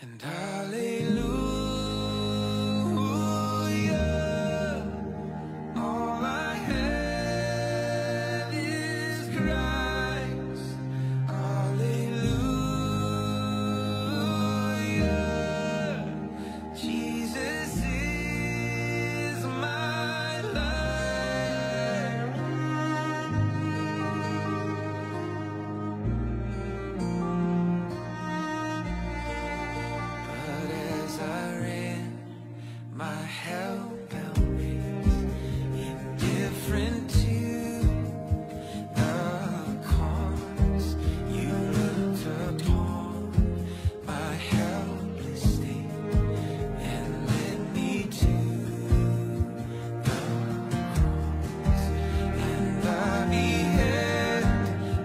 And hallelujah, all I have is Christ. Hallelujah, Jesus is my life. But as I ran, my help found grace, indifferent to the cause. You looked upon my helpless state and led me to the cross. And I beheld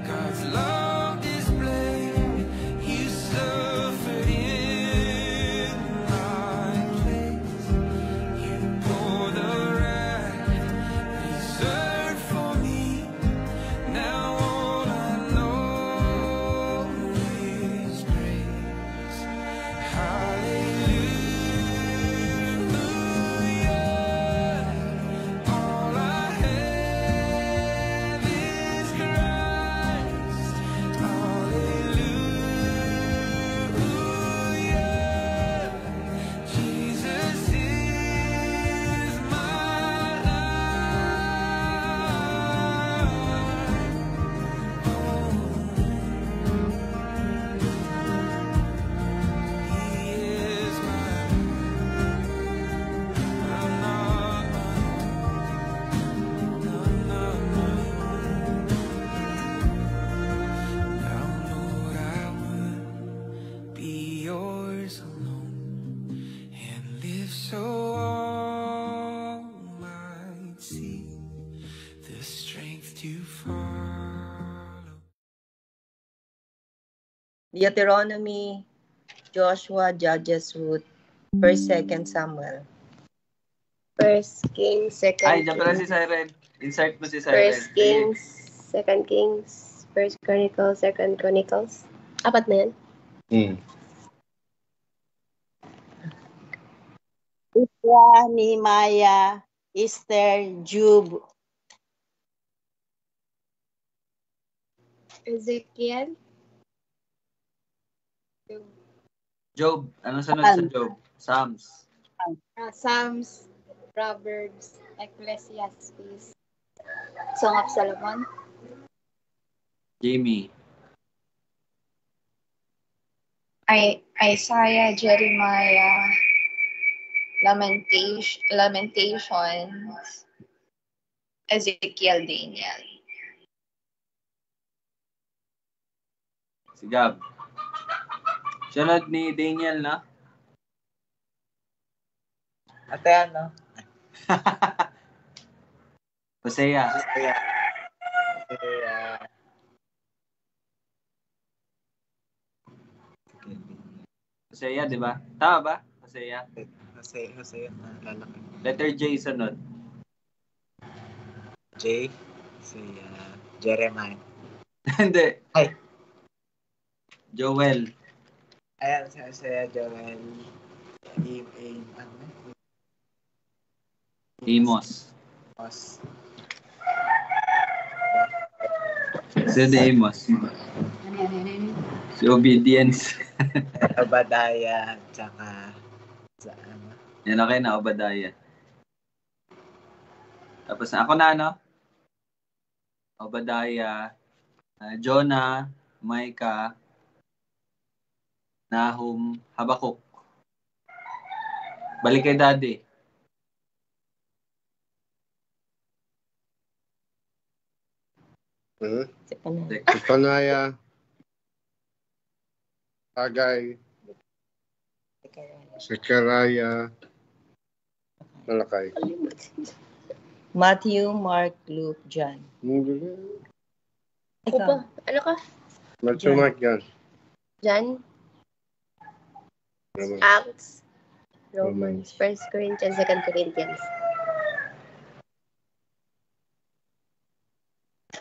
God's love displayed. You suffered in my place. You bore the wrath reserved for me. Now all I know is praise. Hallelujah. All I have is Christ. Hallelujah. Jesus is my life. He is my I'm not my own. Now, Lord, I would be yours alone and live so all might see the strength to follow. Deuteronomy, Joshua, Judges, Ruth, 1st, 2nd Samuel. 1st Kings, 2nd Ay, dyan pala si Kings, Siren. Insert mo si Siren. 1st Kings, 2nd Kings, 1st Chronicles, 2nd Chronicles. Apat na yan. Isra, Nehemiah, Esther, Job, Ezekiel, Job. Anong sunod sa Job? Psalms. Psalms, Proverbs, Ecclesiastes, Song of Solomon, Jamie. Isaiah, Jeremiah, Lamentations, Ezekiel, Daniel. Si Gab. Sunod ni Daniel, na? Ate, ano? Hosea. Hosea, di ba? Tama ba? Hosea. Hosea, lalaki. Letter J sunod. J, Jeremiah. Hindi. Ay. Joel. Ayan, Hosea, Joel, Amos. Amos. Si Amos. Si Obedience. Obadiah, tsaka sa ano? Yan, okay na, Obadiah. Tapos ako na, no? Obadiah, Jonah, Micah, Nahum, Habakuk. Balik kay Daddy. Zephaniah, Haggai, Zechariah, Malachi. Matthew, Mark, Luke, John. Opa, ano ka? Matthew, Mark, John. John, Romans. Acts, Romans, 1st Corinthians, 2nd Corinthians.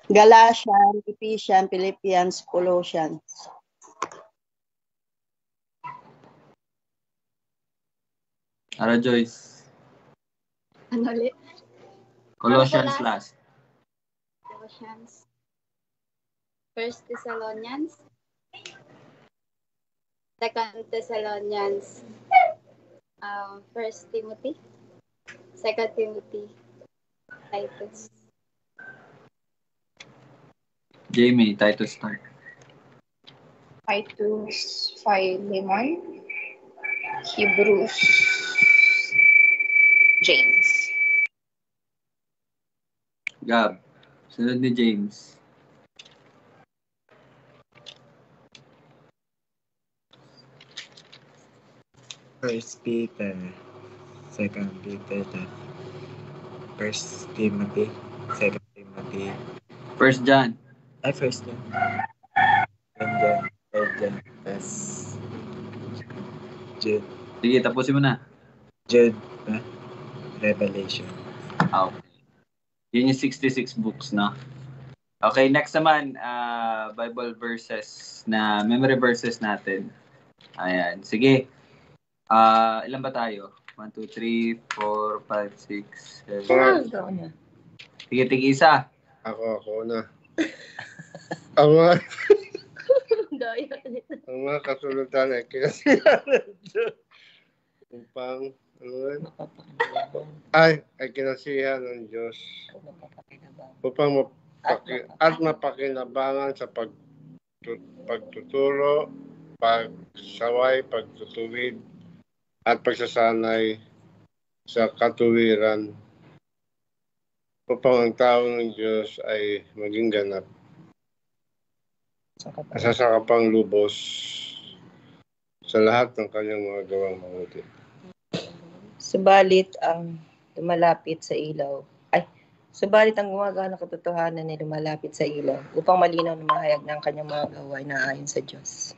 Galatians, Ephesians, Philippians, Colossians. Ara Joyce. Ano ulit? Colossians Ano po last. Colossians. 1 Thessalonians. 2 Thessalonians. 1 Timothy. 2 Timothy. Titus. Jamie, Titus start. Titus, Philemon. Hebrews. James. Gab. Sunod ni James. First Peter, Second Peter, First Timothy, Second Timothy, First John. ay First John, Second John, Third John, tas Jude, Sige, tapusin mo na. Jude, Revelation. Okay. Yun yung 66 books, no? Okay, next naman, Bible verses na, memory verses natin. Ayan, sige. Ilan ba tayo? 1, 2, 3, 4, 5, 6, 7. Sige, tig-isa. Ako na. Ang mga kasulatan ay kinasihan ng Diyos upang ay kinasihan ng Diyos upang mapakinabangan sa pagtuturo, pagsaway, pagtutuwid, at pagsasanay sa katuwiran upang ang tao ng Diyos ay maging ganap sa sakapang lubos sa lahat ng kanyang mga gawang mabuti. Subalit ang lumalapit sa ilaw, subalit ang gumagana ng katotohanan ay lumalapit sa ilaw upang malinaw na mahayag ng kanyang mga gawain na ayon sa Diyos.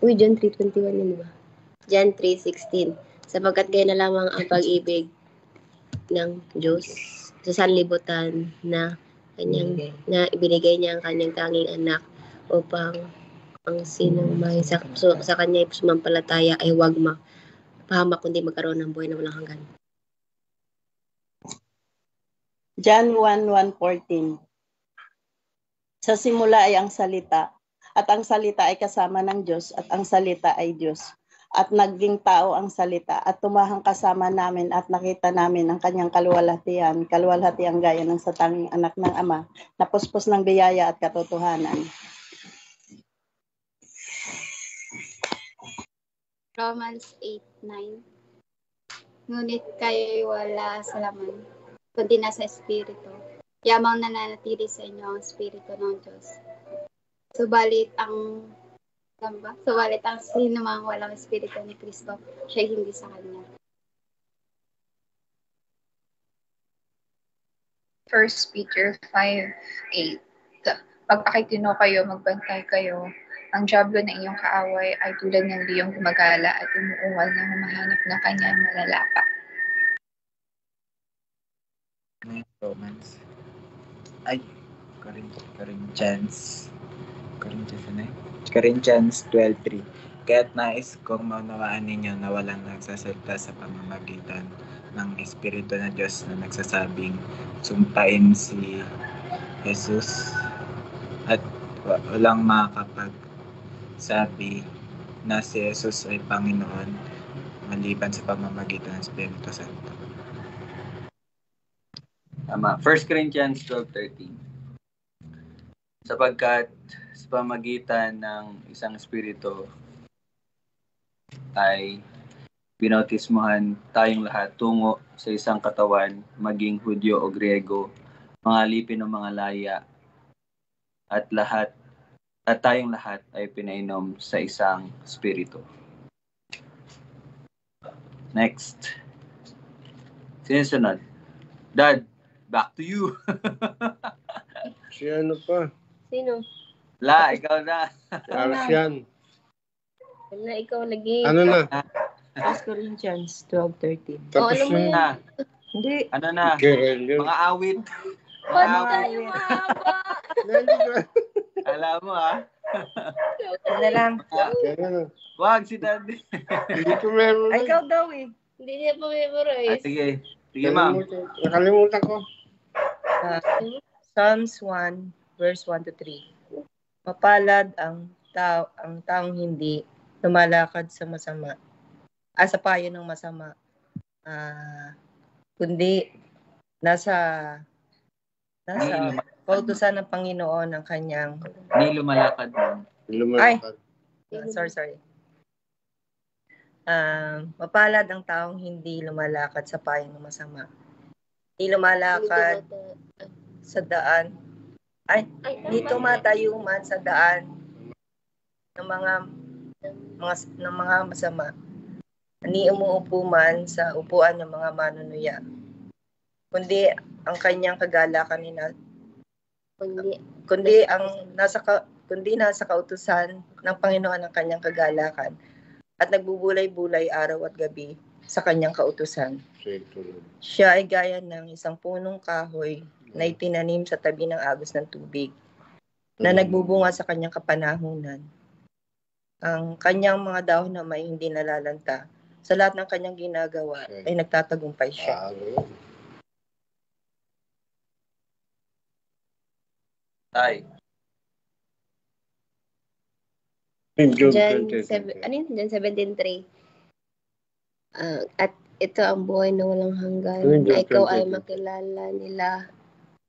John 3:21 yun ba? John 3:16. Sapagkat gaya na lamang ang pag-ibig ng Diyos sa sanlibutan na ibinigay niya ang kanyang tanging anak upang ang sinong may sa kanya sumampalataya ay huwag mapahamak kundi magkaroon ng buhay na walang hanggan. John 1:14. Sa simula ay ang salita, at ang salita ay kasama ng Diyos, at ang salita ay Diyos. At naging tao ang salita, at tumahang kasama namin, at nakita namin ang kanyang kaluwalhatian gaya ng satanging anak ng Ama, na puspos ng biyaya at katotohanan. Romans 8:9. Ngunit kayo'y wala sa laman, kundi nasa Espiritu. Yamang nananatili sa inyo ang Espiritu ng Diyos. Subalit ang sino mang walang Espiritu ni Kristo, siya hindi sa Kanya. 1 Peter 5:8. Pagpakitino kayo, magbantay kayo. Ang dyablo na inyong kaaway ay tulad ng liyong gumagala at umuungal na humahanap ng kanyang malalapa. Romans. Corinthians 12:3. Kaya't nais kong maunawaan ninyo na walang nagsasalita sa pamamagitan ng Espiritu ng Diyos na nagsasabing sumpain si Jesus at walang makakapagsabi na si Jesus ay Panginoon maliban sa pamamagitan ng Espiritu Santo. Tama. 1 Corinthians 12:13. Sapagkat sa pamagitan ng isang espiritu ay binautismuhan tayong lahat tungo sa isang katawan, maging Hudyo o Griego, mga alipin o mga laya, at tayong lahat ay pinainom sa isang espiritu. Next. Sinusunod. Dad, back to you. Si ano pa? Sino? La, ikaw na. Arsian. Na ikaw lagi. Ano na? 1 Corinthians 12:13. Tapos alam mo yun. yan. Na. Hindi. Ano na? Kirel yun. Mga awit. Ba't tayo mahaba? Nandito. Alam mo Ano na lang. Wag si Daddy. Hindi ko meron. Ay, ikaw daw eh. Hindi niya pa memorize. Sige. Sige, ma'am. Nakalimutan ko. Psalms 1, verse 1 to 3. Mapalad ang taong hindi lumalakad sa masama. Sa payo ng masama. Kundi nasa kautusan ng Panginoon ang kanyang Hindi lumalakad. Lumalakad. sorry. Mapalad ang taong hindi lumalakad sa payo ng masama. Hindi lumalakad sa daan. Hindi tumatayo man sa daan ng mga masama. Ni umuupo man sa upuan ng mga manunuya. Kundi ang kanyang kagalakan kundi nasa kautusan ng Panginoon ang kanyang kagalakan at nagbubulay-bulay araw at gabi sa kanyang kautusan. Siya ay gaya ng isang punong kahoy na itinanim sa tabi ng agos ng tubig na nagbubunga sa kanyang kapanahunan. Ang kanyang mga dahon na may hindi nalalanta. Sa lahat ng kanyang ginagawa ay nagtatagumpay siya. Tay. John 17:3. At ito ang buhay na walang hanggan, na ikaw ay makilala nila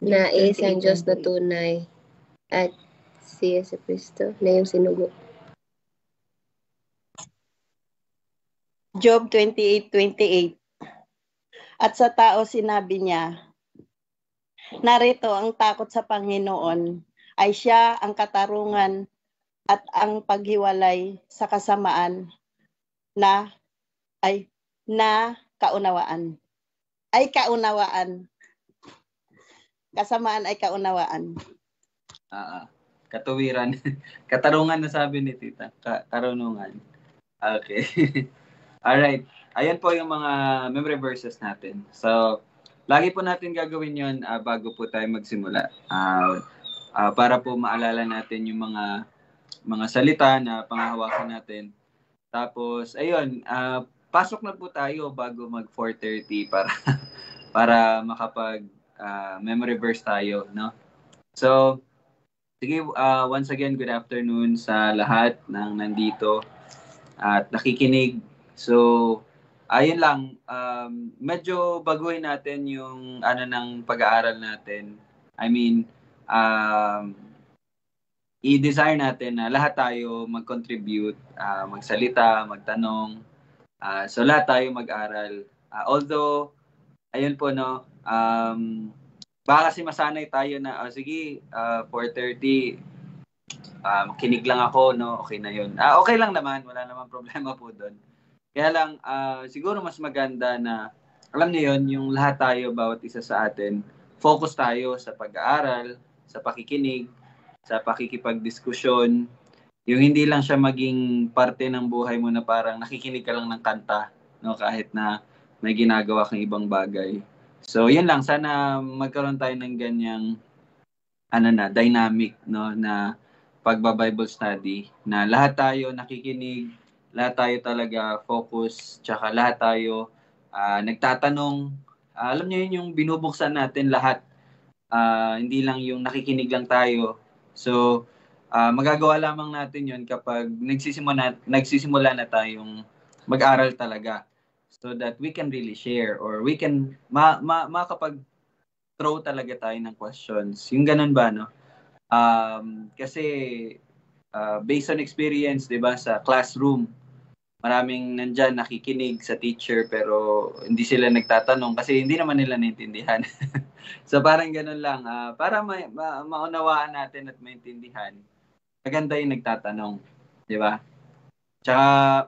na isang Diyos na tunay at si Yesu Cristo na yung sinugo. Job 28:28. At sa tao sinabi niya, narito ang takot sa Panginoon ay siya ang katarungan at ang paghiwalay sa kasamaan na kaunawaan. Kaunawaan. Kasamaan ay kaunawaan. Katuwiran. Katarungan na sabi ni Tita. Karunungan. Okay. Alright. Ayan po yung mga memory verses natin. So, lagi po natin gagawin yon bago po tayo magsimula. Para po maalala natin yung mga salita na panghahawakan natin. Tapos, ayun, pasok na po tayo bago mag 4:30 para makapag memory verse tayo, no? So, sige, once again, good afternoon sa lahat ng nandito at nakikinig. So, ayun lang, medyo baguhin natin yung ng pag-aaral natin. I mean, i-desire natin na lahat tayo mag-contribute, magsalita, magtanong. So lahat tayo mag-aral. Although, ayun po, no, baka kasi masanay tayo na, sige, 4:30, kinig lang ako, no, okay na yun. Okay lang naman, wala namang problema po doon. Kaya lang, siguro mas maganda na, alam niyo yun, yung lahat tayo, bawat isa sa atin, focus tayo sa pag-aaral, sa pakikinig, sa pakikipagdiskusyon, yung hindi lang siya maging parte ng buhay mo na parang nakikinig ka lang ng kanta, no, kahit na may ginagawa kang ibang bagay. So, yun lang, sana magkaroon tayo ng ganyang dynamic, no, na pagba-Bible study, na lahat tayo nakikinig, lahat tayo talaga focus, tsaka lahat tayo nagtatanong. Alam niyo yun, yung binubuksan natin lahat. Hindi lang yung nakikinig lang tayo. So, magagawa lamang natin yun kapag nagsisimula na tayong mag-aral talaga. So that we can really share or we can makapag-throw talaga tayo ng questions. Yung ganun ba, no? Kasi based on experience, 'di ba, sa classroom, maraming nandyan nakikinig sa teacher pero hindi sila nagtatanong kasi hindi naman nila naintindihan. So parang ganun lang, para maunawaan natin at maintindihan, maganda yung nagtatanong, 'di ba? Tsaka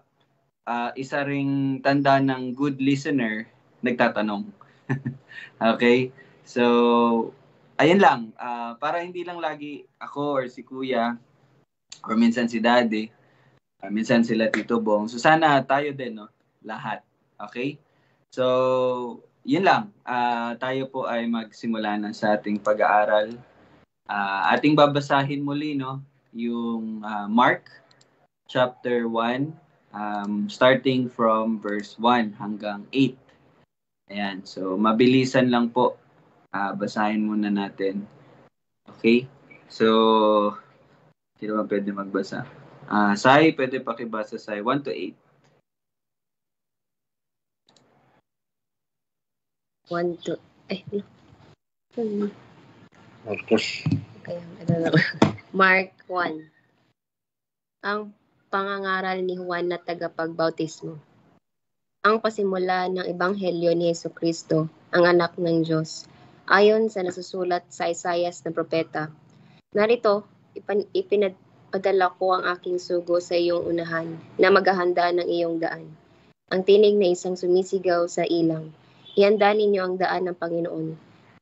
isa ring tanda ng good listener, nagtatanong. Okay? So ayun lang, para hindi lang lagi ako or si Kuya or minsan si Daddy, minsan sila Tito Bong. So sana tayo din, no? Lahat. Okay? So, yun lang. Tayo po ay magsimula na sa ating pag-aaral. Ating babasahin muli, no? yung Mark chapter 1, starting from verse 1 hanggang 8. Ayan, so mabilisan lang po. Basahin muna natin. Okay? So, sino ba pwede magbasa? Sai, pwede pakibasa Sai 1 to 8. 1 to... Marcos. Okay, Mark 1. Ang pangangaral ni Juan na tagapagbautismo. Ang pasimula ng Ebanghelyo ni Jesucristo, ang anak ng Diyos, ayon sa nasusulat sa Isaias na propeta. Narito, ipinadala ko ang aking sugo sa iyong unahan, na maghahanda ng iyong daan. Ang tinig na isang sumisigaw sa ilang. Ihanda ninyo ang daan ng Panginoon.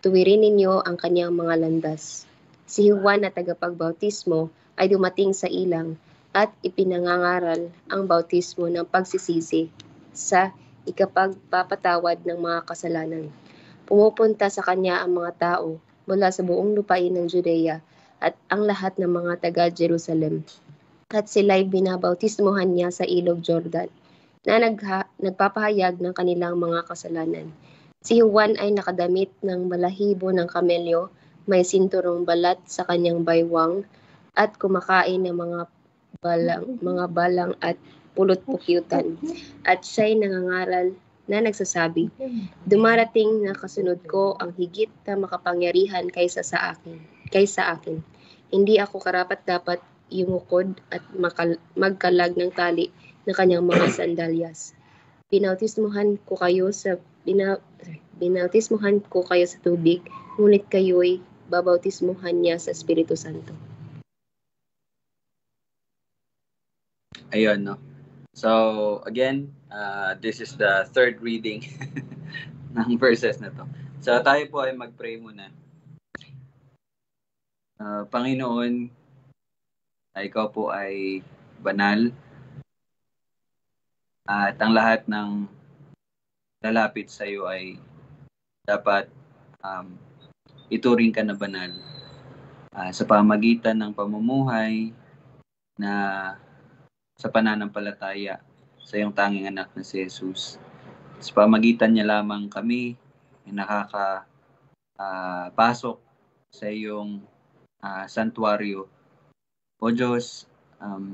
Tuwirin ninyo ang kanyang mga landas. Si Juan na tagapagbautismo ay dumating sa ilang at ipinangangaral ang bautismo ng pagsisisi sa ikapagpapatawad ng mga kasalanan. Pumupunta sa kanya ang mga tao mula sa buong lupain ng Judea at ang lahat ng mga taga-Jerusalem. At sila'y binabautismohan niya sa ilog Jordan na nagpapahayag ng kanilang mga kasalanan. Si Juan ay nakadamit ng balahibo ng kamelyo, may sinturong balat sa kanyang baywang at kumakain ng mga balang at pulot-pukyutan. At siya'y nangangaral na nagsasabi, dumarating na kasunod ko ang higit na makapangyarihan kaysa akin. Hindi ako karapat-dapat yumukod at magkalag ng tali ng kanyang mga sandalyas. Binautismohan ko kayo sa tubig, ngunit kayo'y babautismohan niya sa Espiritu Santo. Ayun, no? So, again, this is the third reading ng verses na to. So, tayo po ay mag-pray muna. Panginoon, ikaw po ay banal at ang lahat ng lalapit sa iyo ay dapat ituring ka na banal sa pamagitan ng pamumuhay na sa pananampalataya sa iyong tanging anak na si Jesus. Sa pamagitan niya lamang kami ay nakakapasok sa iyong santuario. O Diyos,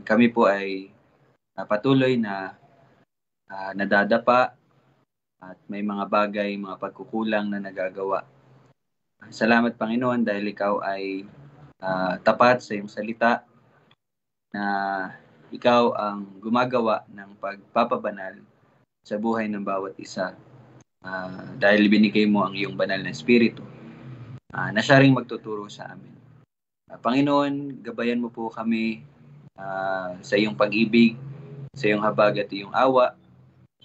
kami po ay patuloy na nadadapa at may mga bagay, mga pagkukulang na nagagawa. Salamat Panginoon dahil ikaw ay tapat sa iyong salita na ikaw ang gumagawa ng pagpapabanal sa buhay ng bawat isa. Dahil binigay mo ang iyong banal na espiritu na siya ring magtuturo sa amin. Panginoon, gabayan mo po kami sa iyong pag-ibig, sa iyong habag at iyong awa,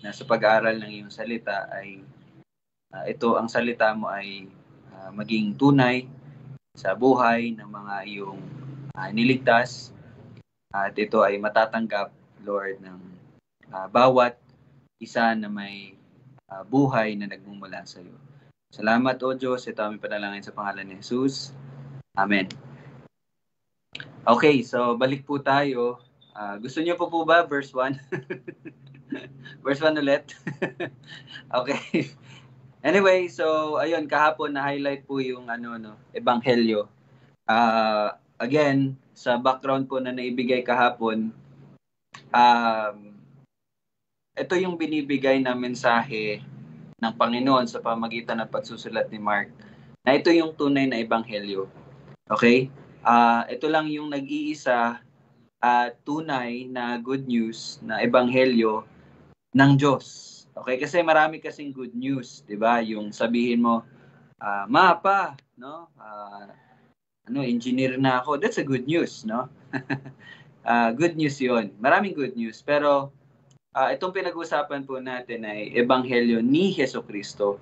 na sa pag-aaral ng iyong salita ay ito ang salita mo ay maging tunay sa buhay ng mga iyong niligtas. At ito ay matatanggap, Lord, ng bawat isa na may buhay na nagmumula sa iyo. Salamat, O Diyos. Ito aming panalangin sa pangalan ni Jesus. Amen. Okay, so balik po tayo. Gusto niyo po ba verse 1? Verse 1 ulit? Okay. Anyway, so ayun, kahapon na-highlight po yung Ebanghelyo. Again, sa background po na naibigay kahapon, ito yung binibigay na mensahe ng Panginoon sa pamagitan ng pagsusulat ni Mark, na ito yung tunay na Ebanghelyo. Okay? Ito lang yung nag-iisa tunay na good news na Ebanghelyo ng Diyos. Okay? Kasi marami kasing good news, 'di ba? Yung sabihin mo, mapa, no? Engineer na ako. That's a good news, no? Good news 'yon. Maraming good news. Pero itong pinag-usapan po natin ay Ebanghelyo ni Jesucristo,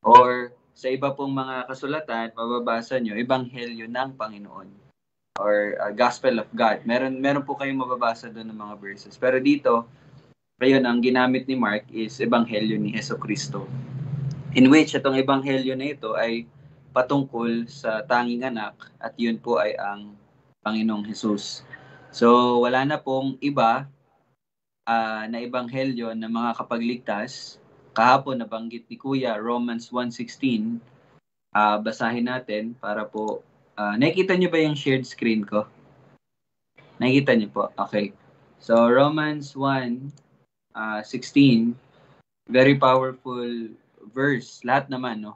or sa iba pong mga kasulatan, mababasa nyo, Ebanghelyo ng Panginoon, or Gospel of God. Meron po kayong mababasa doon ng mga verses. Pero dito, ayun, ang ginamit ni Mark is Ebanghelyo ni Jesucristo, in which itong Ebanghelyo na ito ay patungkol sa tanging anak, at yun po ay ang Panginoong Jesus. So, wala na pong iba na ebanghelyo na mga kapagligtas. Kahapon nabanggit ni Kuya, Romans 1:16. Basahin natin para po. Nakikita niyo ba yung shared screen ko? Nakikita niyo po? Okay. So, Romans 1:16, very powerful verse. Lahat naman, no?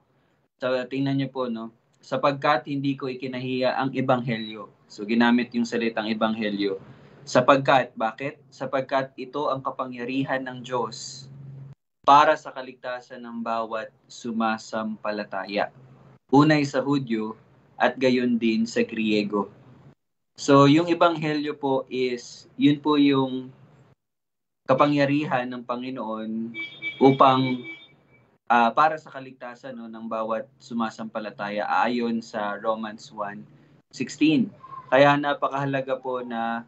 So, tingnan niyo po, no? Sapagkat hindi ko ikinahiya ang ebanghelyo. So, ginamit yung salitang ebanghelyo. Sapagkat, bakit? Sapagkat ito ang kapangyarihan ng Diyos para sa kaligtasan ng bawat sumasampalataya. Unay sa Hudyo at gayon din sa Griego. So, yung ebanghelyo po is, yun po yung kapangyarihan ng Panginoon upang para sa kaligtasan ng bawat sumasampalataya ayon sa Romans 1:16. Kaya napakahalaga po na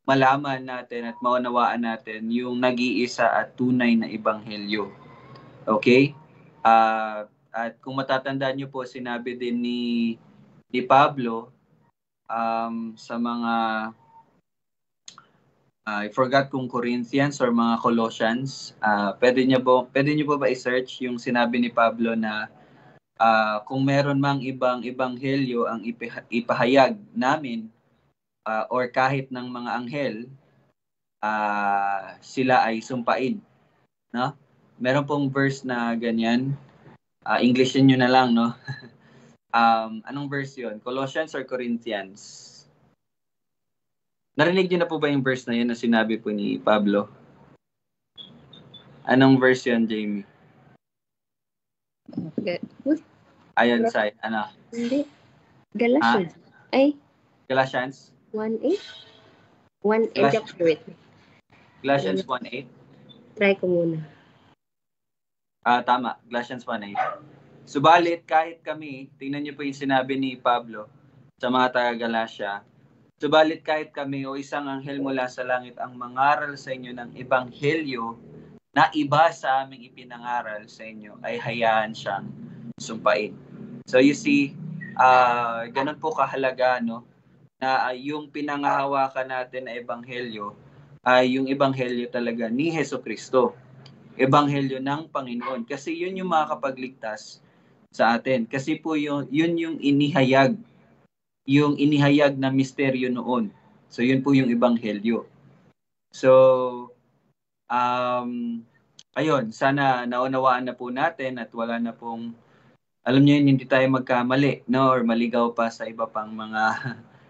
malaman natin at maunawaan natin yung nag-iisa at tunay na ebanghelyo. Okay? At kung matatandaan niyo po, sinabi din ni Pablo sa mga I forgot kung Corinthians or mga Colossians. Pwede niyo po ba i-search yung sinabi ni Pablo na kung meron mang ibang ebanghelyo ang ipahayag namin or kahit ng mga anghel, sila ay sumpain. No? Meron pong verse na ganyan. Englishin nyo na lang, no? Anong verse yun? Colossians or Corinthians? Narinig niyo na po ba yung verse na yun na sinabi po ni Pablo? Anong verse yun, Jamie? Ayon sa, ano? Hindi. Galatians. Galatians? 1:8? 1:8. Galatians 1:8? Try ko muna. Tama. Galatians 1:8. Subalit, kahit kami, tingnan niyo po yung sinabi ni Pablo sa mga taga-Galatia, subalit kahit kami o isang anghel mula sa langit ang mangaral sa inyo ng ebanghelyo na iba sa aming ipinangaral sa inyo, ay hayaan siyang sumpain. So you see, ganun po kahalaga, no? Na yung pinangahawakan natin na ebanghelyo ay yung ebanghelyo talaga ni Jesucristo. Ebanghelyo ng Panginoon. Kasi yun yung makakapagligtas sa atin. Kasi po yun yung inihayag. Yung inihayag na misteryo noon. So yun po yung ebanghelyo. So, ayun, sana naunawaan na po natin at wala na pong, alam niyo yun, hindi tayo magkamali, no? Or maligaw pa sa iba pang mga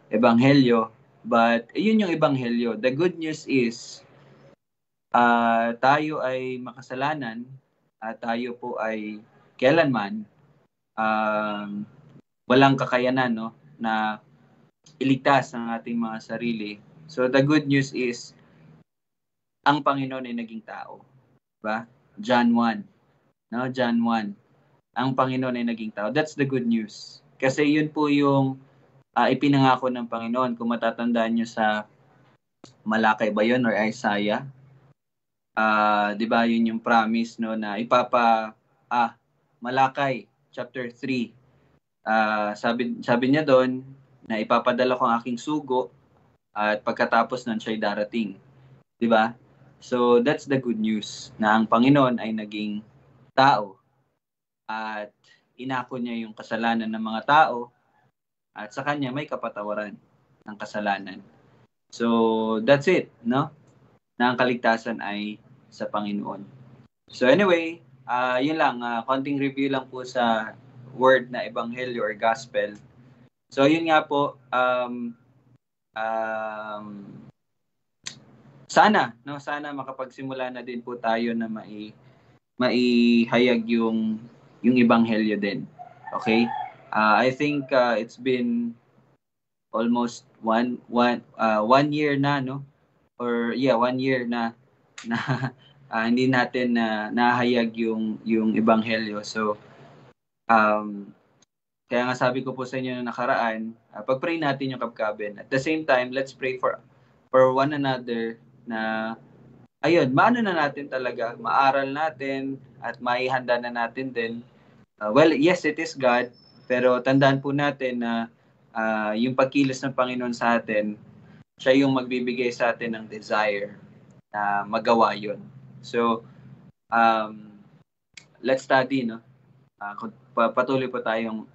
ebanghelyo. But yun yung ebanghelyo. The good news is, tayo ay makasalanan at tayo po ay kailanman walang kakayanan, no, na iligtas ang ating mga sarili. So the good news is ang Panginoon ay naging tao. Diba? John 1. No, John 1. Ang Panginoon ay naging tao. That's the good news. Kasi yun po yung ipinangako ng Panginoon. Kung matatandaan nyo sa Malakay ba yun or Isaiah? Diba yun yung promise, no, na Malakay chapter 3. Sabi niya doon na ipapadala ko ang aking sugo at pagkatapos nun siya'y darating. Diba? So that's the good news na ang Panginoon ay naging tao at inako niya yung kasalanan ng mga tao at sa kanya may kapatawaran ng kasalanan. So that's it, no? Na ang kaligtasan ay sa Panginoon. So anyway, yun lang, konting review lang po sa word na ebanghelyo or gospel. So yun nga po, sana makapagsimula na din po tayo na maihayag yung ebanghelyo din. Okay? I think it's been almost one year na, no? Or 1 year na hindi natin nahayag yung ebanghelyo. So kaya nga sabi ko po sa inyo na nakaraan, pag-pray natin yung kapkabin. At the same time, let's pray for one another na ayun, maano na natin talaga, maaral natin at maihanda na natin din. Well, yes, it is God, pero tandaan po natin na yung pagkilos ng Panginoon sa atin siya yung magbibigay sa atin ng desire na magawa yun. So, let's study, no? Patuloy po tayong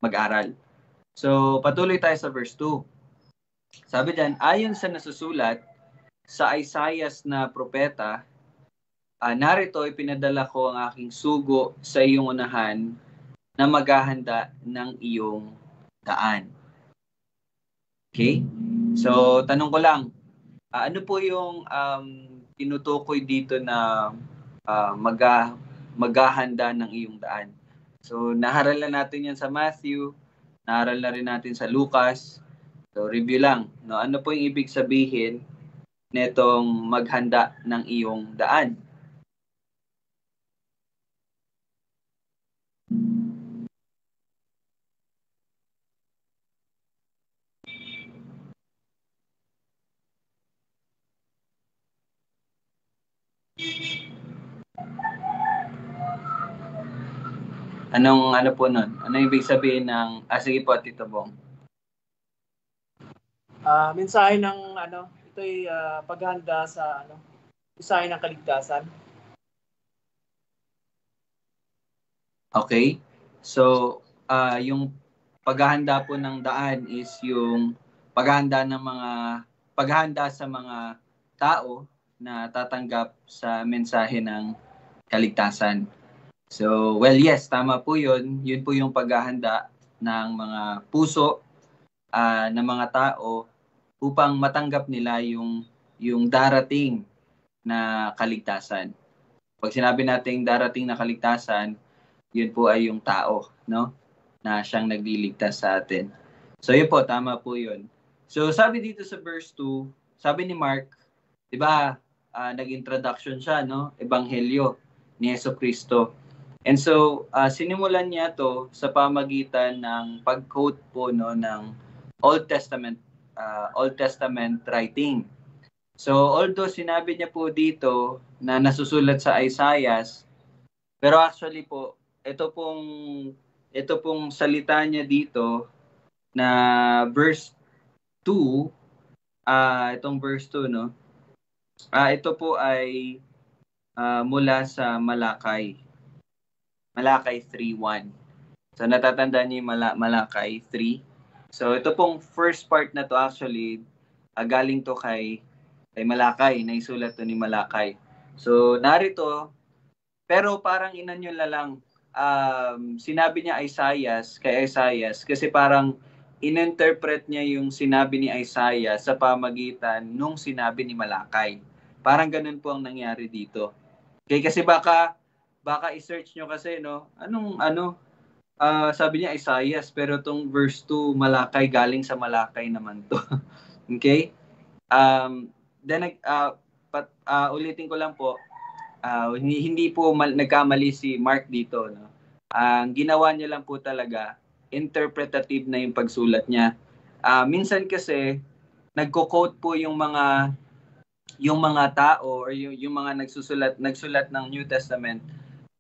mag-aral. So, patuloy tayo sa verse 2. Sabi diyan, ayon sa nasusulat sa Isaiah na propeta, narito ipinadala ko ang aking sugo sa iyong unahan na maghahanda ng iyong daan. Okay? So, tanong ko lang, ano po yung tinutukoy dito na maghahanda ng iyong daan? So, naharal na natin yan sa Matthew, naharal na rin natin sa Lucas. So, review lang. No? Ano po yung ibig sabihin netong maghanda ng iyong daan? Ano po nun? Ano ibig sabihin ng, sige po, Tito Bong. Mensahe ng ito'y paghahanda sa mensahe ng kaligtasan. Okay. So, yung paghahanda po ng daan is yung paghahanda sa mga tao na tatanggap sa mensahe ng kaligtasan. So, well, yes, tama po yun. Yun po yung paghahanda ng mga puso ng mga tao upang matanggap nila yung darating na kaligtasan. Pag sinabi nating darating na kaligtasan, yun po ay yung tao, no? Na siyang nagliligtas sa atin. So, yun po, tama po yun. So, sabi dito sa verse 2, sabi ni Mark, di ba, nag-introduction siya, no? Ebanghelyo ni Jesucristo. And so, sinimulan niya to sa pamagitan ng pag-quote po, no, ng Old Testament writing. So, although sinabi niya po dito na nasusulat sa Isaiah, pero actually po, ito pong salita niya dito na verse 2, itong verse 2, no? Ito po ay mula sa Malakay. Malakay 3:1. So, natatandaan niyo yung Malakay 3. So, ito pong first part na to actually, galing to kay Malakay, naisulat to ni Malakay. So, narito, pero parang inanyo na lang, sinabi niya kay Isaiah, kasi parang ininterpret niya yung sinabi ni Isaiah sa pamagitan nung sinabi ni Malakay. Parang ganun po ang nangyari dito. Okay, kasi baka i-search nyo kasi, no, sabi niya Isaiah, pero tong verse 2, Malakay, galing sa Malakay naman to. Okay? Then, ulitin ko lang po, hindi po nagkamali si Mark dito, no? Ang ginawa niya lang po talaga, interpretative na yung pagsulat niya. Minsan kasi, nagko-quote po yung mga tao or yung mga nagsulat ng New Testament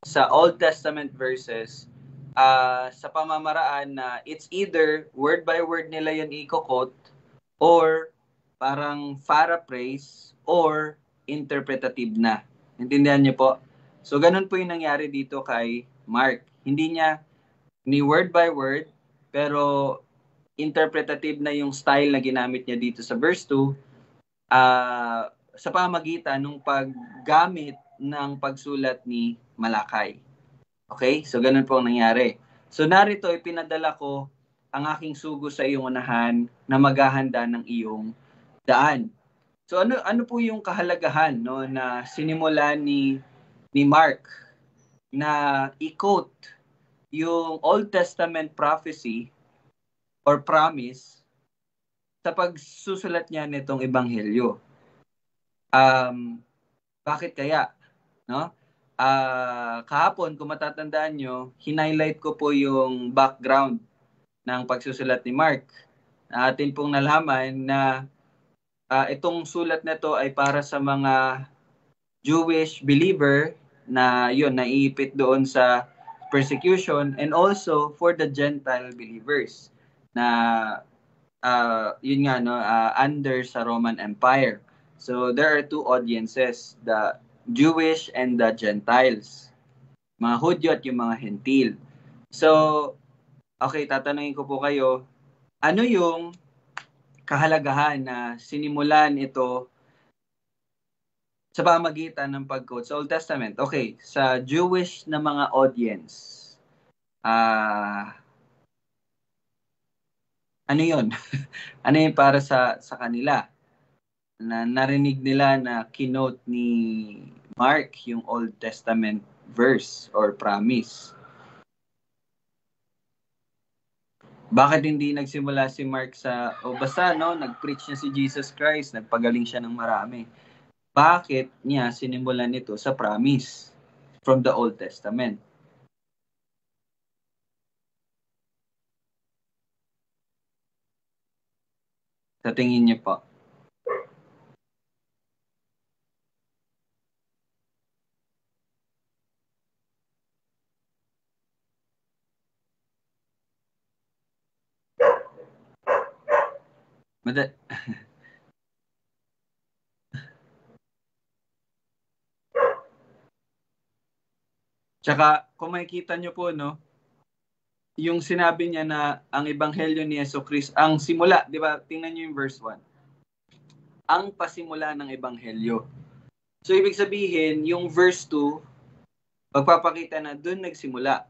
sa Old Testament verses sa pamamaraan na it's either word by word nila yun i-quote or parang paraphrase or interpretative na. Intindihan niyo po? So, ganun po yung nangyari dito kay Mark. Hindi niya ni word by word, pero interpretative na yung style na ginamit niya dito sa verse 2 sa pamagitan ng paggamit ng pagsulat ni Malakay. Okay? So, ganun po ang nangyari. So, narito, ipinadala ko ang aking sugo sa iyong unahan na maghahanda ng iyong daan. So, ano po yung kahalagahan, no, na sinimulan ni Mark na i-quote yung Old Testament prophecy or promise sa pagsusulat niya nitong ebanghelyo? Bakit kaya? No? Kahapon, kung matatandaan nyo, hinighlight ko po yung background ng pagsusulat ni Mark. Atin pong nalaman na itong sulat na to ay para sa mga Jewish believer na naiipit doon sa persecution, and also for the Gentile believers na yun nga, no, under sa Roman Empire. So there are two audiences, the Jewish and the Gentiles. Mga Hudyo at yung mga Hentil. So, okay, tatanungin ko po kayo, ano yung kahalagahan na sinimulan ito sa pamagitan ng pag-quote sa Old Testament? Okay, sa Jewish na mga audience, ano yun? Ano yun para sa kanila? Na narinig nila na kinote ni Mark yung Old Testament verse or promise. Bakit hindi nagsimula si Mark basta nag-preach niya si Jesus Christ, nagpagaling siya ng marami. Bakit niya sinimulan ito sa promise from the Old Testament? Sa tingin niyo po? Tsaka, kung makikita nyo po, yung sinabi niya na ang ebanghelyo ni Jesucristo, ang simula, di ba? Tingnan nyo yung verse 1. Ang pasimula ng ebanghelyo. So, ibig sabihin, yung verse 2, pagpapakita na doon nagsimula.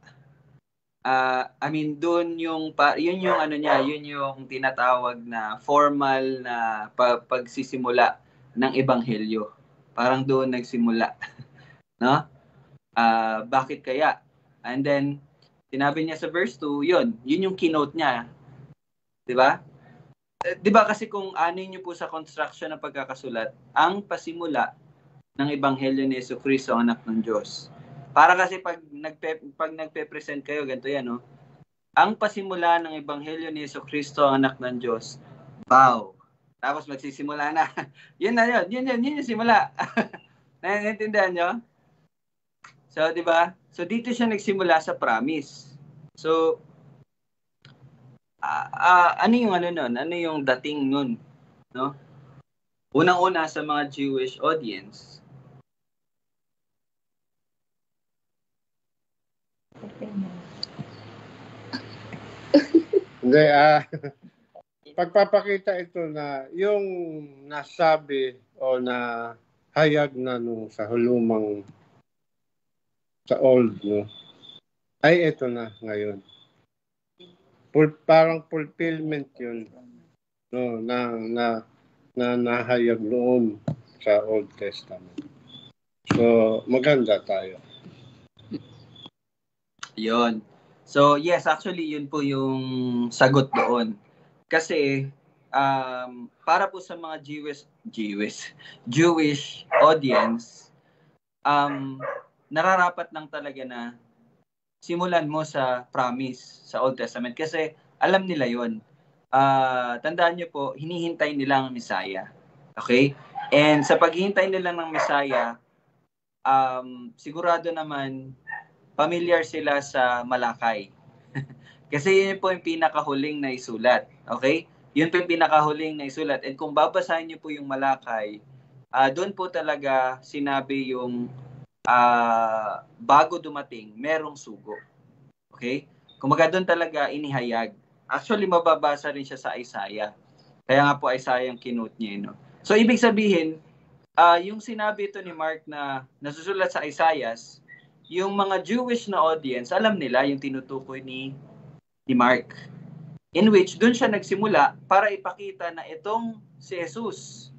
Doon yun yung tinatawag na formal na pagsisimula ng ebanghelyo. Parang doon nagsimula. No? Bakit kaya? And then, sinabi niya sa verse 2, yun yung keynote niya. Diba? Diba kasi kung anin niyo po sa construction ng pagkakasulat, ang pasimula ng ebanghelyo ni Jesucristo ang anak ng Diyos. Para kasi pag nagpe-present kayo, ganito yan, no? Ang pasimula ng ebanghelyo ni Jesucristo ang anak ng Diyos. Wow! Tapos magsisimula na. Yun yung simula. Naiintindihan nyo? So, di ba? So, dito siya nagsimula sa promise. So, ano yung nun? Ano yung dating nun? No? Unang-una sa mga Jewish audience. Hindi, pagpapakita ito na yung nasabi o na hayag na sa hulumang sa old, ay ito na ngayon. Parang fulfillment yun, na nahayag noon sa Old Testament. So, maganda tayo. Yun. So, yes, actually, yun po yung sagot doon. Kasi, para po sa mga Jewish audience, nararapat lang talaga na simulan mo sa promise sa Old Testament kasi alam nila yon. Tandaan nyo po, hinihintay nila ang Messiah. Okay? And sa paghihintay nila ng Messiah, sigurado naman familiar sila sa Malakay. Kasi yun po yung pinakahuling na isulat. Okay? Yun po yung pinakahuling na isulat. And kung babasahin nyo po yung Malakay, doon po talaga sinabi yung bago dumating, merong sugo. Okay? Kumaga doon talaga inihayag. Actually, mababasa rin siya sa Isaiah. Kaya nga po Isaiah yung kinote niya. So, ibig sabihin, yung sinabi ito ni Mark na nasusulat sa Isaiah, yung mga Jewish na audience, alam nila yung tinutukoy ni Mark. In which, doon siya nagsimula para ipakita na itong si Jesus.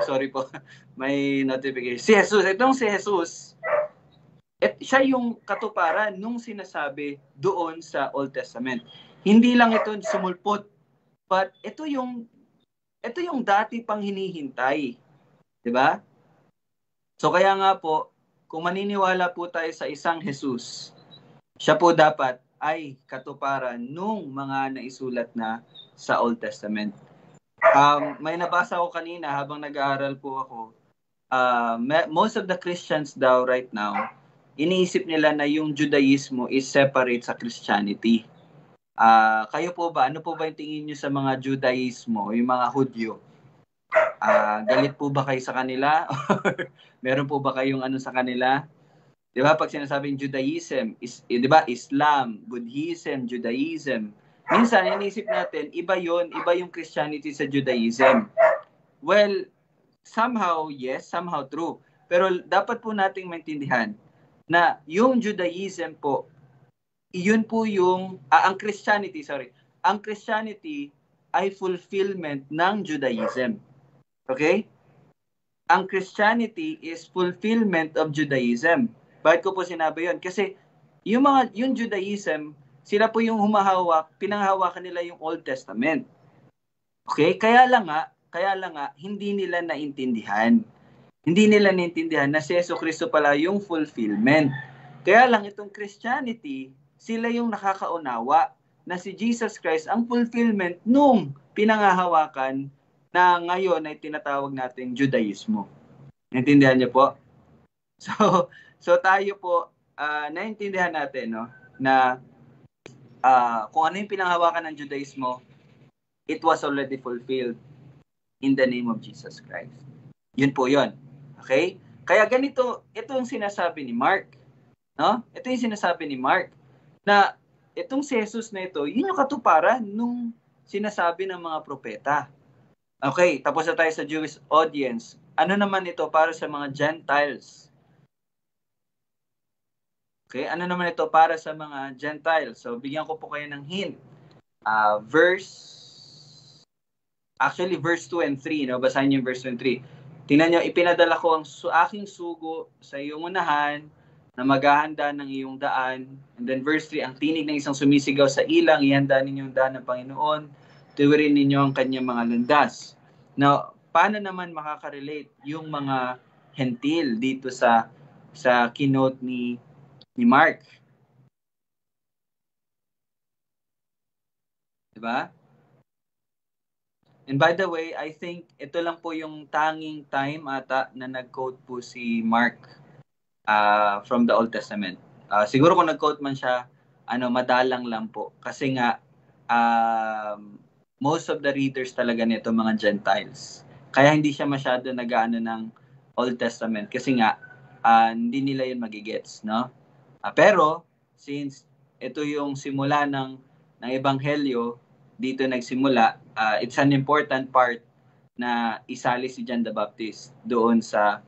Sorry po, may notification. Itong si Jesus, siya yung katuparan nung sinasabi doon sa Old Testament. Hindi lang ito sumulpot, but ito yung dati pang hinihintay. Diba? So kaya nga po, kung maniniwala po tayo sa isang Jesus, siya po dapat ay katuparan nung mga naisulat na sa Old Testament. May nabasa ko kanina habang nag-aaral po ako, most of the Christians daw right now, iniisip nila na yung Judaismo is separate sa Christianity. Kayo po ba, ano po ba yung tingin nyo sa mga Judaismo, yung mga Hudyo? Galit po ba kayo sa kanila? Or meron po ba kayong ano sa kanila? Di ba, pag sinasabing Judaism, di ba, Islam, Buddhism, Judaism, minsan, inisip natin, iba yung Christianity sa Judaism. Well, somehow, yes, somehow true. Pero dapat po nating maintindihan na yung Judaism po, yun po yung, ang Christianity ay fulfillment ng Judaism. Okay? Ang Christianity is fulfillment of Judaism. Bakit ko po sinabi yun? Kasi yung Judaism, sila po yung humahawak, pinanghawakan nila yung Old Testament. Okay? Kaya lang nga, hindi nila naintindihan. Hindi nila naintindihan na si Jesucristo pala yung fulfillment. Kaya lang itong Christianity, sila yung nakakaunawa na si Jesus Christ ang fulfillment nung pinanghahawakan na ngayon ay tinatawag nating Judaismo. Naintindihan niyo po? So tayo po, naintindihan natin, no, na kung ano yung pinanghawakan ng Judaismo, it was already fulfilled in the name of Jesus Christ. Yun po yun. Okay? Kaya ganito, ito yung sinasabi ni Mark. No? Ito yung sinasabi ni Mark na itong si Jesus na ito, yun yung katuparan nung sinasabi ng mga propeta. Okay, tapos na tayo sa Jewish audience. Ano naman ito para sa mga Gentiles? Okay, ano naman ito para sa mga Gentiles? So, bigyan ko po kayo ng hint. Verse 2 and 3. No? Basahin niyo yung verse 2 and 3. Tingnan niyo, ipinadala ko ang aking sugo sa iyong unahan na maghahanda ng iyong daan. And then verse 3, ang tinig ng isang sumisigaw sa ilang, ihanda ninyo ang daan ng Panginoon, tuwirin ninyo ang kanyang mga landas. Now, paano naman makaka-relate yung mga hentil dito sa keynote ni Mark? Diba? And by the way, I think ito lang po yung tanging time ata na nag-quote po si Mark from the Old Testament. Siguro kung nag-quote man siya, madalang lang po. Kasi nga, most of the readers talaga nito mga Gentiles. Kaya hindi siya masyado nag-aano ng Old Testament. Kasi nga, hindi nila yun magigets, no? Pero, since ito yung simula ng Ebanghelyo, dito nagsimula, it's an important part na isali si John the Baptist doon sa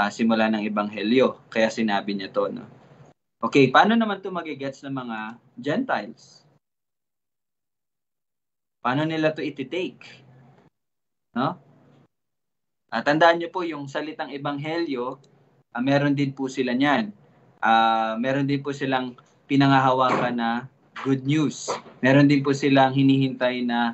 simula ng Ebanghelyo. Kaya sinabi niya to, no? Okay, paano naman ito magigets ng mga Gentiles? Paano nila ito iti-take? No? Tandaan niyo po yung salitang Ebanghelyo, meron din po sila niyan. Meron din po silang pinangahawakan na good news. Meron din po silang hinihintay na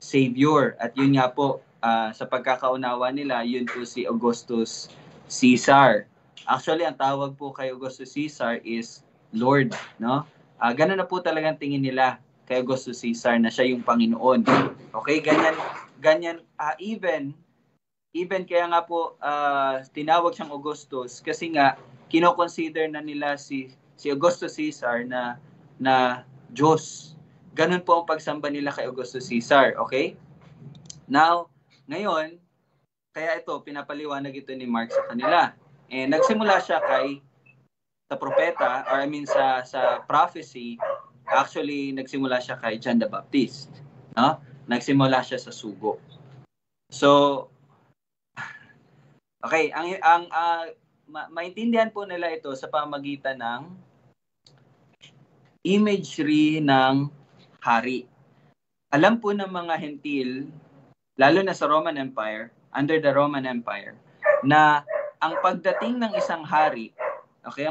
Savior. At yun nga po, sa pagkakaunawa nila, yun po si Augustus Caesar. Actually, ang tawag po kay Augustus Caesar is Lord. No? Ganun na po talagang tingin nila kay Augustus Caesar na siya yung Panginoon. Okay, ganyan even kaya nga po tinawag siyang Augustus kasi nga kino-consider na nila si Augustus Caesar na Diyos. Ganun po ang pagsamba nila kay Augustus Caesar, okay? Now, ngayon, kaya ito pinapaliwanag ito ni Mark sa kanila. And nagsimula siya sa propeta, or sa prophecy. Actually, nagsimula siya kay John the Baptist. No? Nagsimula siya sa sugo. So, okay, maintindihan po nila ito sa pamagitan ng imagery ng hari. Alam po ng mga hentil, lalo na sa Roman Empire, under the Roman Empire, na ang pagdating ng isang hari, okay,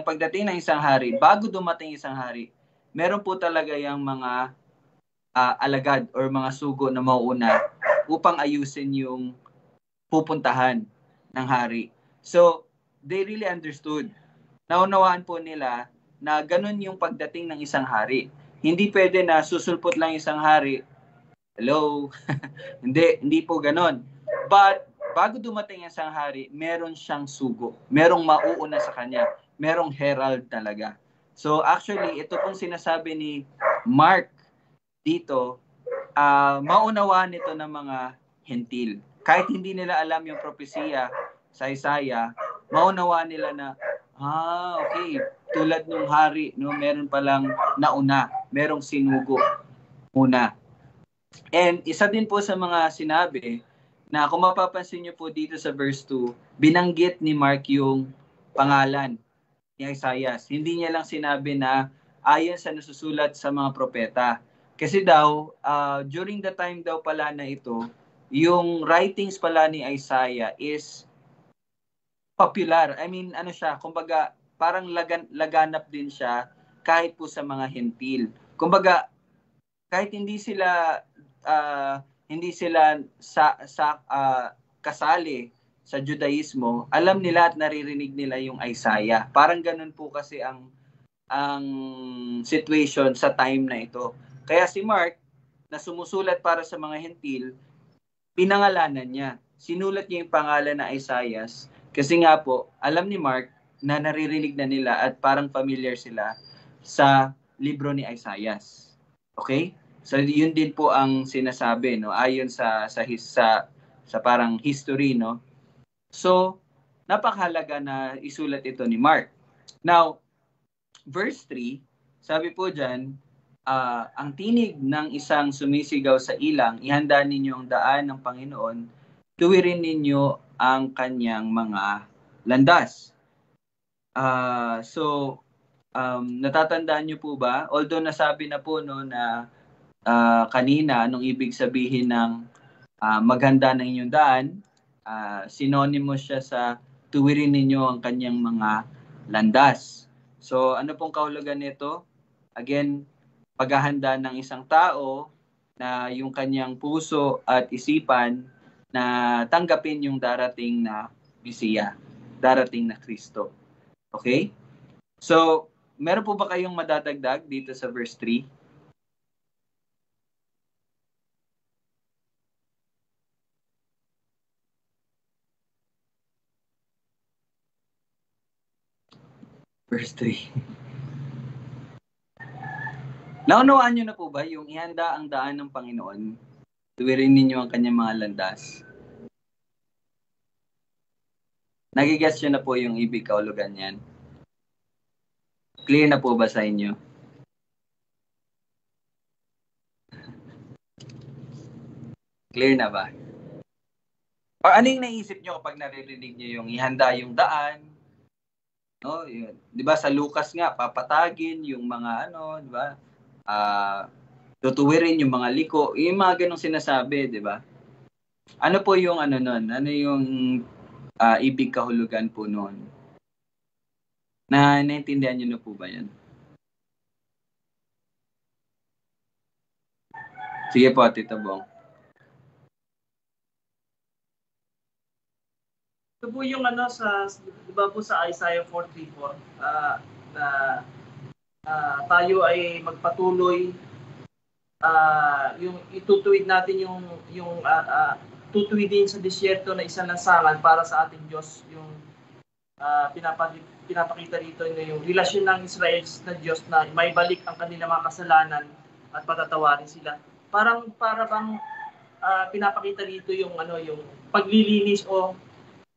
bago dumating isang hari, meron po talaga yung mga alagad or mga sugo na mauuna upang ayusin yung pupuntahan ng hari. So, they really understood. Naunawaan po nila na ganun yung pagdating ng isang hari. Hindi pwede na susulpot lang isang hari. Hello? hindi po ganun. But, bago dumating isang hari, meron siyang sugo. Merong mauuna sa kanya. Merong herald talaga. So, actually, ito pong sinasabi ni Mark dito, maunawaan nito ng mga hentil. Kahit hindi nila alam yung propesiya sa Isaiah, maunawaan nila na, okay, tulad ng hari, no, meron palang nauna, merong sinugo muna. And isa din po sa mga sinabi na kung mapapansin nyo po dito sa verse 2, binanggit ni Mark yung pangalan ni Isaiah. Hindi niya lang sinabi na ayon sa nasusulat sa mga propeta. Kasi daw, during the time daw pala na ito, yung writings pala ni Isaiah is popular. I mean, ano siya, kumbaga, parang laganap din siya kahit po sa mga hentil. Kumbaga, kahit hindi sila kasali sa Judaismo, alam nila at naririnig nila yung Isaiah. Parang ganun po kasi ang situation sa time na ito. Kaya si Mark, na sumusulat para sa mga hentil, pinangalanan niya. Sinulat niya yung pangalan na Isaiah kasi nga po, alam ni Mark na naririnig na nila at parang familiar sila sa libro ni Isaiah. Okay? So yun din po ang sinasabi, no, ayon sa parang history, no. So napakahalaga na isulat ito ni Mark. Now, verse 3, sabi po diyan, ang tinig ng isang sumisigaw sa ilang, ihanda ninyo ang daan ng Panginoon, tuwirin ninyo ang kanyang mga landas. Natatandaan niyo po ba? Although nasabi na po, no, na kanina, anong ibig sabihin ng maghanda ng inyong daan, synonymous siya sa tuwirin ninyo ang kanyang mga landas. So, ano pong kahulugan nito? Again, paghahanda ng isang tao na yung kanyang puso at isipan na tanggapin yung darating na Mesiya, darating na Kristo. Okay? So, meron po ba kayong madadagdag dito sa verse 3? Verse 3. Naunawaan nyo na po ba yung ihanda ang daan ng Panginoon? Tuwirin ninyo ang kanyang mga landas. Nagigets nyo na po yung ibig kahulugan yan? Clear na po ba sa inyo? Clear na ba? O ano yung naisip nyo kapag naririnig nyo yung ihanda yung daan? No, yun. 'Di ba sa Lucas nga papatagin yung mga ano, 'di ba? Tutuwirin yung mga liko, yung mga ganung sinasabi, 'di ba? Ano po yung ano noon? Ano yung ibig kahulugan po noon? Naintindihan niyo na po ba 'yan? Sige po, Tito Bong. Ito po yung ano di ba po sa Isaiah 43:4 na tayo ay magpatuloy yung itutuwid natin yung tutuwidin sa disyerto na isang lansangan para sa ating Diyos, yung pinapakita dito yung relasyon ng Israel na Diyos na may balik ang kanilang mga kasalanan at patatawarin sila. Para bang pinapakita dito yung yung paglilinis o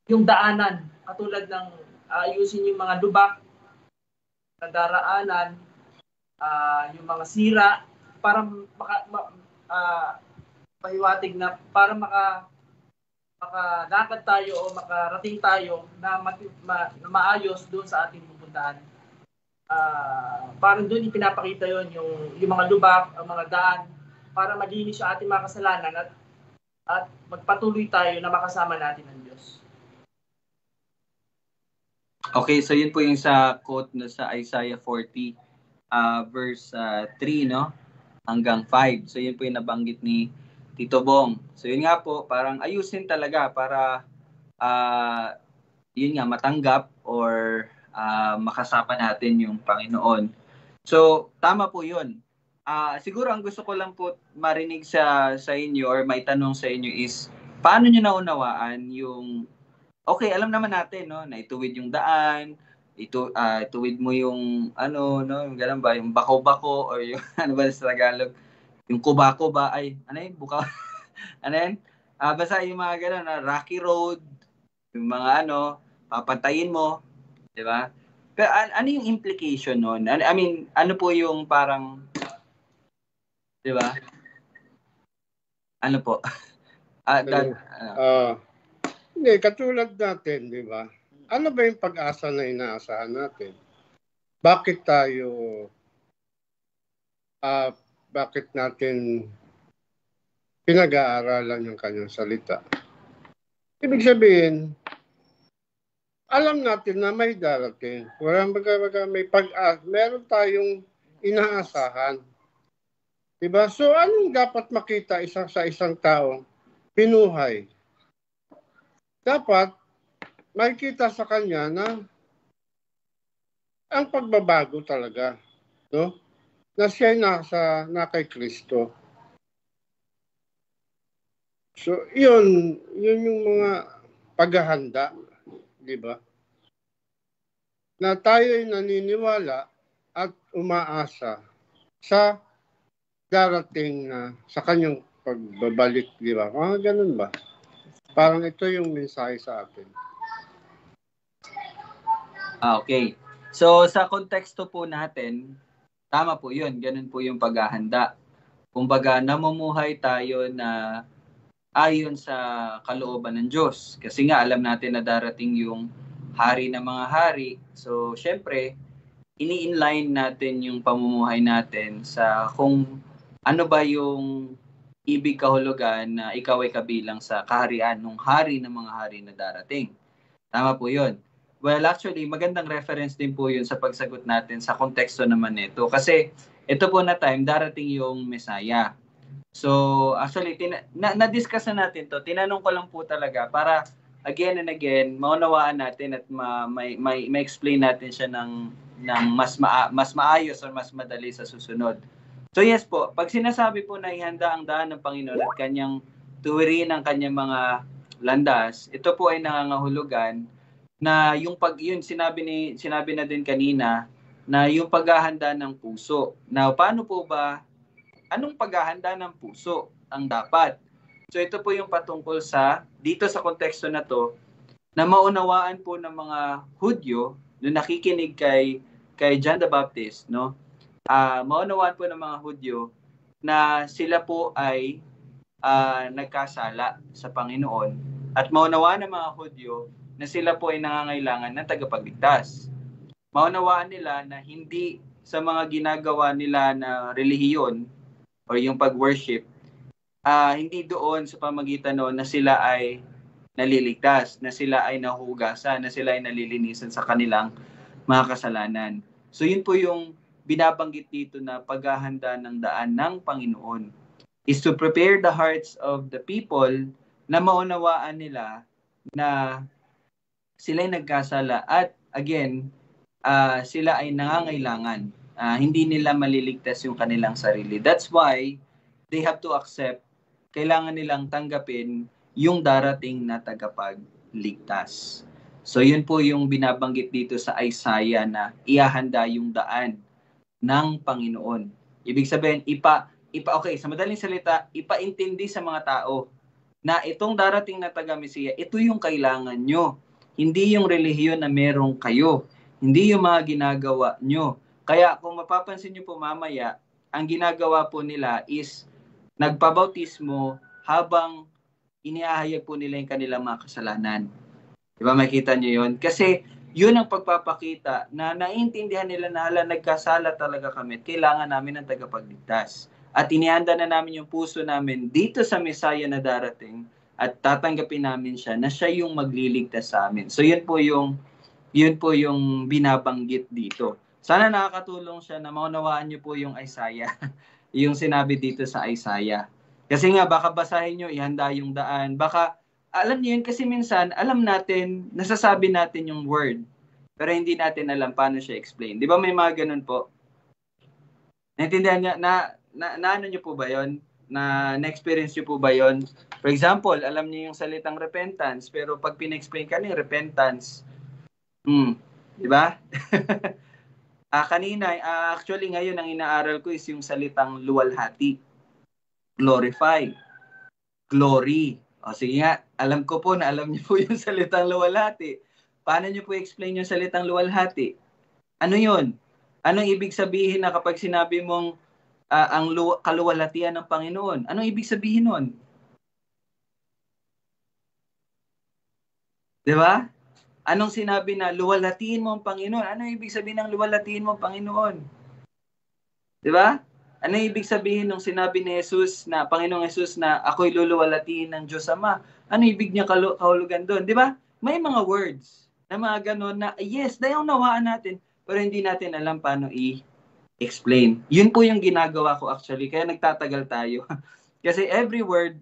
yung daanan, katulad ng ayusin yung mga lubak, kadaraanan, yung mga sira, para pahiwatig na para makalakad tayo o makarating tayo na maayos doon sa ating pupuntahan. Parang doon ipinapakita yon yung mga lubak, ang mga daan, para maglinis sa ating mga kasalanan at magpatuloy tayo na makasama natin ang Diyos. Okay, so yun po yung sa quote na sa Isaiah 40 verse 3, no? Hanggang 5. So yun po yung nabanggit ni Tito Bong. So yun nga po, parang ayusin talaga para yun nga matanggap or makasama natin yung Panginoon. So tama po yun. Siguro ang gusto ko lang po marinig sa inyo or may tanong sa inyo is paano nyo naunawaan yung okay, alam naman natin, no, na ituwid yung daan, ituwid mo yung, no, yung ganun ba, yung bako-bako, or yung, ano ba sa Tagalog, Yung kuba-kuba ay, ano yun? Buka, ano yun? Basta yung mga gano'n, Rocky Road, yung mga papantayin mo, di ba? Pero ano yung implication nun? I mean, ano po yung parang, di ba? Ano po? Hindi, katulad natin, di ba? Ano ba yung pag-asa na inaasahan natin? Bakit tayo, bakit natin pinag-aaralan yung kanyang salita? Ibig sabihin, alam natin na may darating. May meron tayong inaasahan. Diba? So, anong dapat makita sa isang tao? Pinuhay. Dapat makikita sa kanya na ang pagbabago talaga. No? Na siya na kay Kristo. So, yun yung mga paghahanda. Diba? Na tayo'y naniniwala at umaasa sa darating na sa kanyang pagbabalik, di ba? Ganun ba? Parang ito yung mensahe sa atin. Okay. So, sa konteksto po natin, tama po yun. Ganun po yung paghahanda. Kumbaga, namumuhay tayo na ayon sa kalooban ng Diyos. Kasi nga, alam natin na darating yung hari ng mga hari. So, syempre, ini-inline natin yung pamumuhay natin sa kung ano ba yung ibig kahulugan na ikaw ay kabilang sa kaharian ng hari ng mga hari na darating. Tama po yun. Well, actually, magandang reference din po yun sa pagsagot natin sa konteksto naman nito. Kasi ito po na time, darating yung Messiah. So, actually, na-discuss na natin to. Tinanong ko lang po talaga para again and again, maunawaan natin at ma-explain natin siya ng mas maayos o mas madali sa susunod. So yes po, pag sinasabi po na ihanda ang daan ng Panginoon at kanyang tuwirin ang kanyang mga landas, ito po ay nangangahulugan na yun sinabi na din kanina na yung paghahanda ng puso. Now, paano po ba anong paghahanda ng puso ang dapat? So ito po yung patungkol dito sa konteksto na to, na maunawaan po ng mga Hudyo na nakikinig kay John the Baptist, no? Maunawaan po ng mga Hudyo na sila po ay nagkasala sa Panginoon at maunawaan ng mga Hudyo na sila po ay nangangailangan ng tagapagligtas. Maunawaan nila na hindi sa mga ginagawa nila na relihiyon o yung pag-worship, hindi doon sa pamagitan noon na sila ay naliligtas, na sila ay nahuhugasan, na sila ay nalilinisan sa kanilang mga kasalanan. So yun po yung binabanggit dito na paghahanda ng daan ng Panginoon is to prepare the hearts of the people na maunawaan nila na sila ay nagkasala at again, sila ay nangangailangan. Hindi nila maliligtas yung kanilang sarili. That's why they have to accept, kailangan nilang tanggapin yung darating na tagapagligtas. So yun po yung binabanggit dito sa Isaiah na ihahanda yung daan ng Panginoon. Ibig sabihin, okay, sa madaling salita, ipaintindi sa mga tao na itong darating na taga-Mesiya, ito yung kailangan nyo. Hindi yung relihiyon na meron kayo. Hindi yung mga ginagawa nyo. Kaya kung mapapansin nyo po mamaya, ang ginagawa po nila is nagpabautismo habang iniahayag po nila yung kanilang mga kasalanan. Diba, makita nyo yun? Kasi yun ang pagpapakita na naiintindihan nila na nagkasala talaga kami at kailangan namin ng tagapagligtas. At inihanda na namin yung puso namin dito sa Messiah na darating at tatanggapin namin siya na siya yung magliligtas sa amin. So yun po yung binabanggit dito. Sana nakakatulong siya na maunawaan niyo po yung Isaiah, yung sinabi dito sa Isaiah. Kasi nga baka basahin niyo, ihanda yung daan. Baka alam niyo yun kasi minsan alam natin, nasasabi natin yung word, pero hindi natin alam paano siya explain. Di ba may mga ganun po? Naintindihan niya na ano niyo po ba yon? Na-experience niyo po ba yon? For example, alam niyo yung salitang repentance, pero pag pina-explain ka ng repentance, di ba? Kanina, actually ngayon ang inaaral ko is yung salitang luwalhati. glorify, glory. O sige nga, alam ko po na alam niyo po yung salitang luwalhati. Paano niyo po explain yung salitang luwalhati? Ano yun? Anong ibig sabihin na kapag sinabi mong ang kaluwalhatian ng Panginoon? Anong ibig sabihin nun? Di ba? Anong sinabi na luwalhatiin mo ang Panginoon? Anong ibig sabihin ng luwalhatiin mo ang Panginoon? Di ba? Ano ibig sabihin nung sinabi ni Jesus na, Panginoong Jesus na ako'y luluwalhatiin ng Diyos Ama? Ano ibig niya kahulugan doon? Di ba? May mga words na mga ganon na, yes, naunawaan natin, pero hindi natin alam paano i-explain. Yun po yung ginagawa ko actually, kaya nagtatagal tayo. Kasi every word,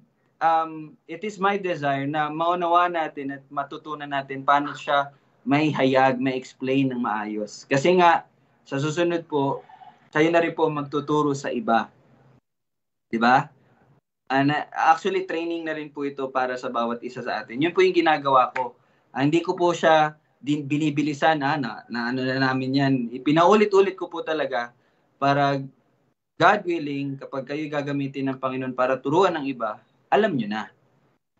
it is my desire na maunawaan natin at matutunan natin paano siya may hayag, may explain ng maayos. Kasi nga, sa susunod po, kayo na rin po magtuturo sa iba. Diba? Actually, training na rin po ito para sa bawat isa sa atin. Yun po yung ginagawa ko. Hindi ko po siya binibilisan, na ano na namin yan. Pinaulit-ulit ko po talaga para God willing, kapag kayo gagamitin ng Panginoon para turuan ng iba, alam nyo na.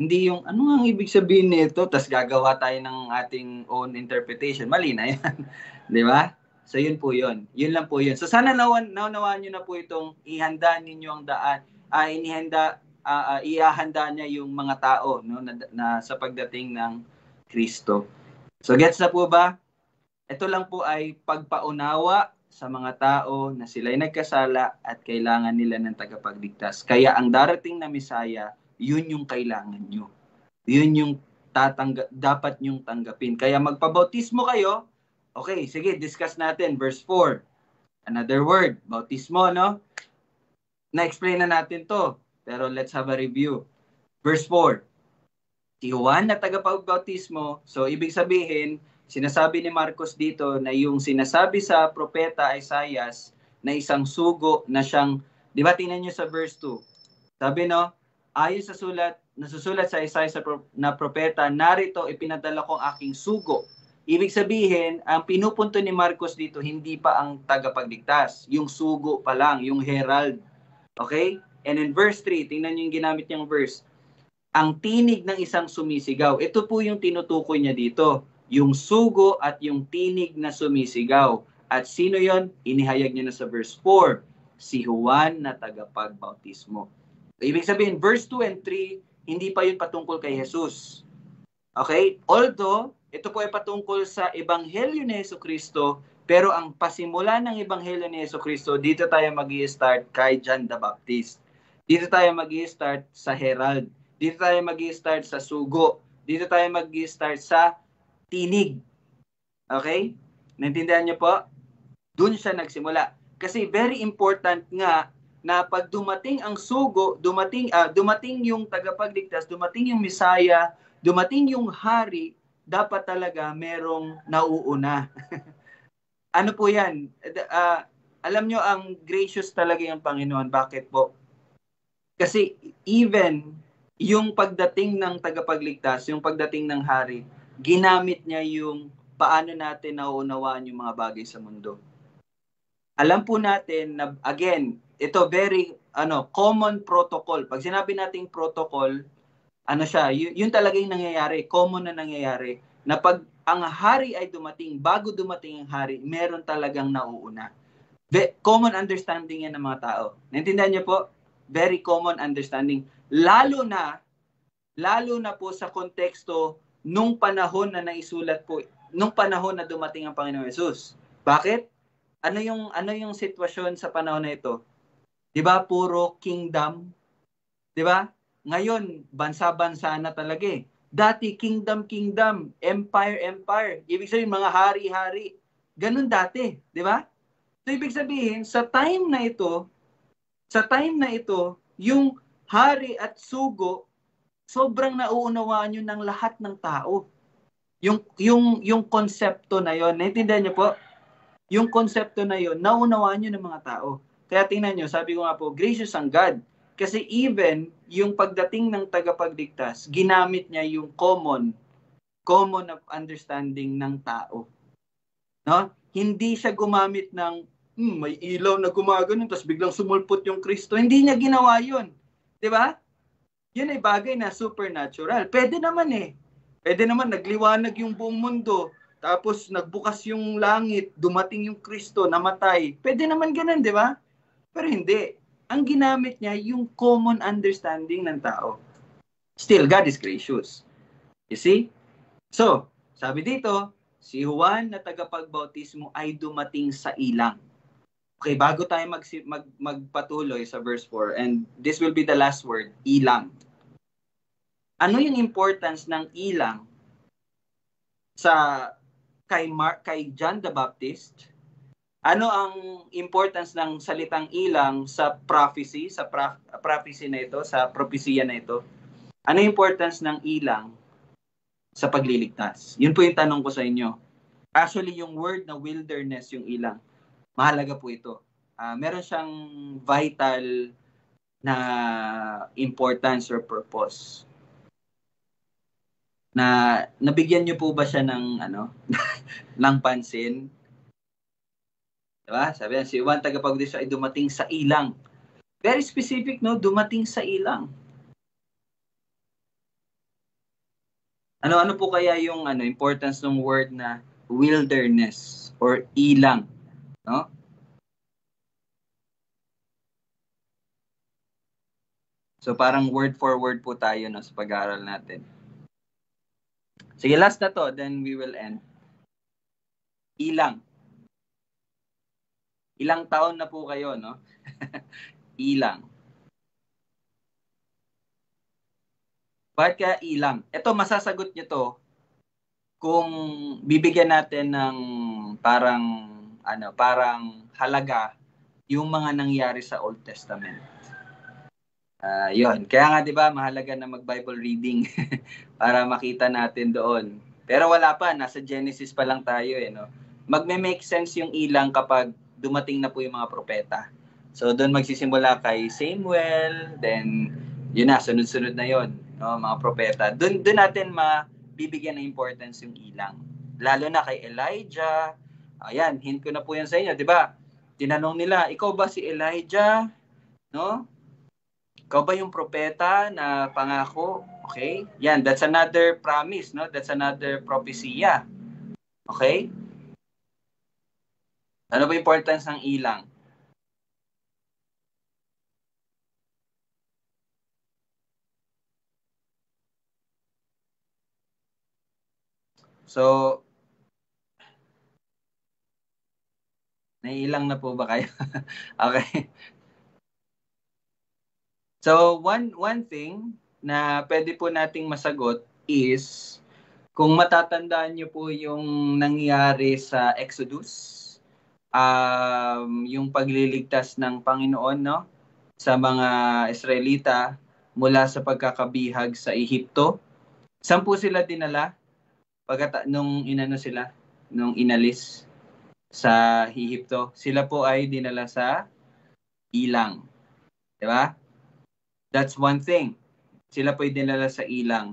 Hindi yung, ano ang ibig sabihin nito, tas gagawa tayo ng ating own interpretation. Mali na yan. Diba? So yun po yun. Yun lang po yun. So sana naunawaan nyo na po itong ihanda ninyo ang daan. Iahanda niya yung mga tao no, na sa pagdating ng Kristo. So gets na po ba? Ito lang po ay pagpaunawa sa mga tao na sila'y nagkasala at kailangan nila ng tagapagligtas. Kaya ang darating na Mesaya, yun yung kailangan nyo. Yun yung dapat nyong tanggapin. Kaya magpabautismo kayo. Okay, sige, discuss natin. Verse 4. Another word, bautismo, no? Na-explain na natin to. Pero let's have a review. Verse 4. Si Juan na tagapagbautismo. So, ibig sabihin, sinasabi ni Marcos dito na yung sinasabi sa propeta Isaias na isang sugo na siyang, di ba tingnan nyo sa verse 2. Sabi no, ayon sa sulat, nasusulat sa Isaias na propeta, narito ipinadala ko ang aking sugo. Ibig sabihin, ang pinupunto ni Marcos dito, hindi pa ang tagapagligtas. Yung sugo pa lang, yung herald. Okay? And in verse 3, tingnan nyo yung ginamit niyang verse. Ang tinig ng isang sumisigaw. Ito po yung tinutukoy niya dito. Yung sugo at yung tinig na sumisigaw. At sino yon? Inihayag niya na sa verse 4. Si Juan na tagapagbautismo. Ibig sabihin, verse 2 and 3, hindi pa yun patungkol kay Jesus. Okay? Although, ito po ay patungkol sa Ebanghelyo ni Jesucristo, pero ang pasimula ng Ebanghelyo ni Jesucristo, dito tayo mag-i-start kay John the Baptist. Dito tayo mag-i-start sa herald. Dito tayo mag-i-start sa sugo. Dito tayo mag-i-start sa tinig. Okay? Naintindihan niyo po? Doon siya nagsimula. Kasi very important nga na pag dumating ang sugo, dumating yung tagapagligtas, dumating yung Mesaya, dumating yung hari, dapat talaga merong nauuna. Ano po yan? Alam nyo, ang gracious talaga yung Panginoon. Bakit po? Kasi even yung pagdating ng tagapagligtas, yung pagdating ng hari, ginamit niya yung paano natin nauunawaan yung mga bagay sa mundo. Alam po natin na, again, ito very common protocol. Pag sinabi nating protocol, yun talaga yung nangyayari, common na nangyayari, na pag ang hari ay dumating, bago dumating ang hari, meron talagang nauuna. Common understanding yan ng mga tao. Naintindihan niyo po? Very common understanding. Lalo na po sa konteksto nung panahon na naisulat po, nung panahon na dumating ang Panginoon Hesus. Bakit? Ano yung sitwasyon sa panahon na ito? 'Di ba? Puro kingdom. 'Di ba? Ngayon, bansa-bansa na talaga eh. Dati, kingdom, empire. Ibig sabihin, mga hari-hari. Ganun dati. Di ba? So, ibig sabihin, sa time na ito, yung hari at sugo, sobrang nauunawaan yun ng lahat ng tao. Yung konsepto na yon, naintindihan niyo po? Yung konsepto na yon, naunawaan yun ng mga tao. Kaya tingnan niyo, sabi ko nga po, gracious ang God. Kasi even yung pagdating ng tagapagligtas, ginamit niya yung common of understanding ng tao. No? Hindi siya gumamit ng may ilaw na gumagano tapos biglang sumulpot yung Kristo. Hindi niya ginawa yun. Di ba? Yun ay bagay na supernatural. Pwede naman eh. Pwede naman nagliwanag yung buong mundo. Tapos nagbukas yung langit, dumating yung Kristo, namatay. Pwede naman ganun, di ba? Pero hindi. Ang ginamit niya yung common understanding ng tao. Still, God is gracious. You see? So, sabi dito, si Juan na tagapagbautismo ay dumating sa ilang. Okay, bago tayo magpatuloy sa verse 4, and this will be the last word, ilang. Ano yung importance ng ilang kay John the Baptist? Ano ang importance ng salitang ilang sa prophecy, prophecy na ito, sa propesya na ito? Ano yung importance ng ilang sa pagliligtas? Yun po yung tanong ko sa inyo. Actually, yung word na wilderness, yung ilang, mahalaga po ito. Meron siyang vital na importance or purpose. Na nabigyan niyo po ba siya ng ng pansin? Diba? Sabi yan, si Juan tagapagbautiso ay dumating sa ilang. Very specific, no? Dumating sa ilang. Ano po kaya yung importance ng word na wilderness or ilang, no? So parang word for word po tayo, no, sa pag-aaral natin. Sige, last na to, then we will end. Ilang. Ilang taon na po kayo, no? Ilang. Bakit kaya ilang? Ito, masasagot nyo to kung bibigyan natin ng parang halaga yung mga nangyari sa Old Testament. Yun. Kaya nga, di ba, mahalaga na mag-Bible reading para makita natin doon. Pero wala pa, nasa Genesis pa lang tayo, no? Magme-make sense yung ilang kapag dumating na po yung mga propeta. So, doon magsisimula kay Samuel, then, yun na, sunod-sunod na yun, no, mga propeta. Doon natin mabibigyan ng importance yung ilang. Lalo na kay Elijah. Ayan, hint ko na po yan sa inyo, di ba? Tinanong nila, ikaw ba si Elijah? No? Ikaw ba yung propeta na pangako? Okay? Yan, that's another promise, no? That's another propesya. Okay? Ano ba importance ng ilang? So, naiilang na po ba kayo? Okay. So, one thing na pwede po nating masagot is kung matatandaan niyo po yung nangyari sa Exodus, yung pagliligtas ng Panginoon, no, sa mga Israelita mula sa pagkakabihag sa Ehipto. Saan po sila dinala? Nung inalis sa Ehipto, sila po ay dinala sa ilang. Diba? That's one thing. Sila po ay dinala sa ilang.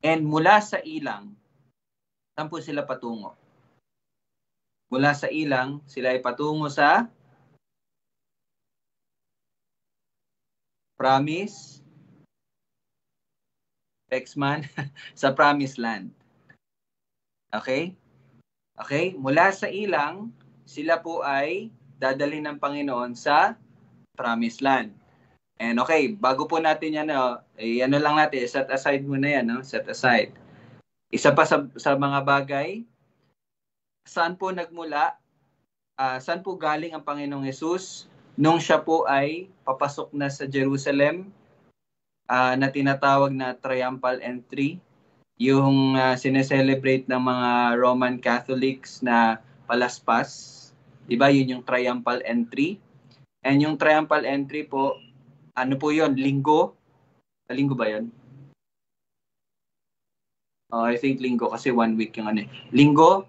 And mula sa ilang, saan po sila patungo? Mula sa ilang, sila ay patungo sa promise, Pexman, sa promised land. Okay? Okay? Mula sa ilang, sila po ay dadalhin ng Panginoon sa promised land. And okay, bago po natin yan, ano lang natin, set aside muna yan, no? Set aside. Isa pa sa mga bagay, saan po nagmula, saan po galing ang Panginoong Hesus nung siya po ay papasok na sa Jerusalem, na tinatawag na triumphal entry, yung sineselebrate ng mga Roman Catholics na palaspas. Diba? Yun yung triumphal entry. And yung triumphal entry po, ano po yun? Linggo? Linggo ba yun? I think linggo kasi 1 week yung Linggo.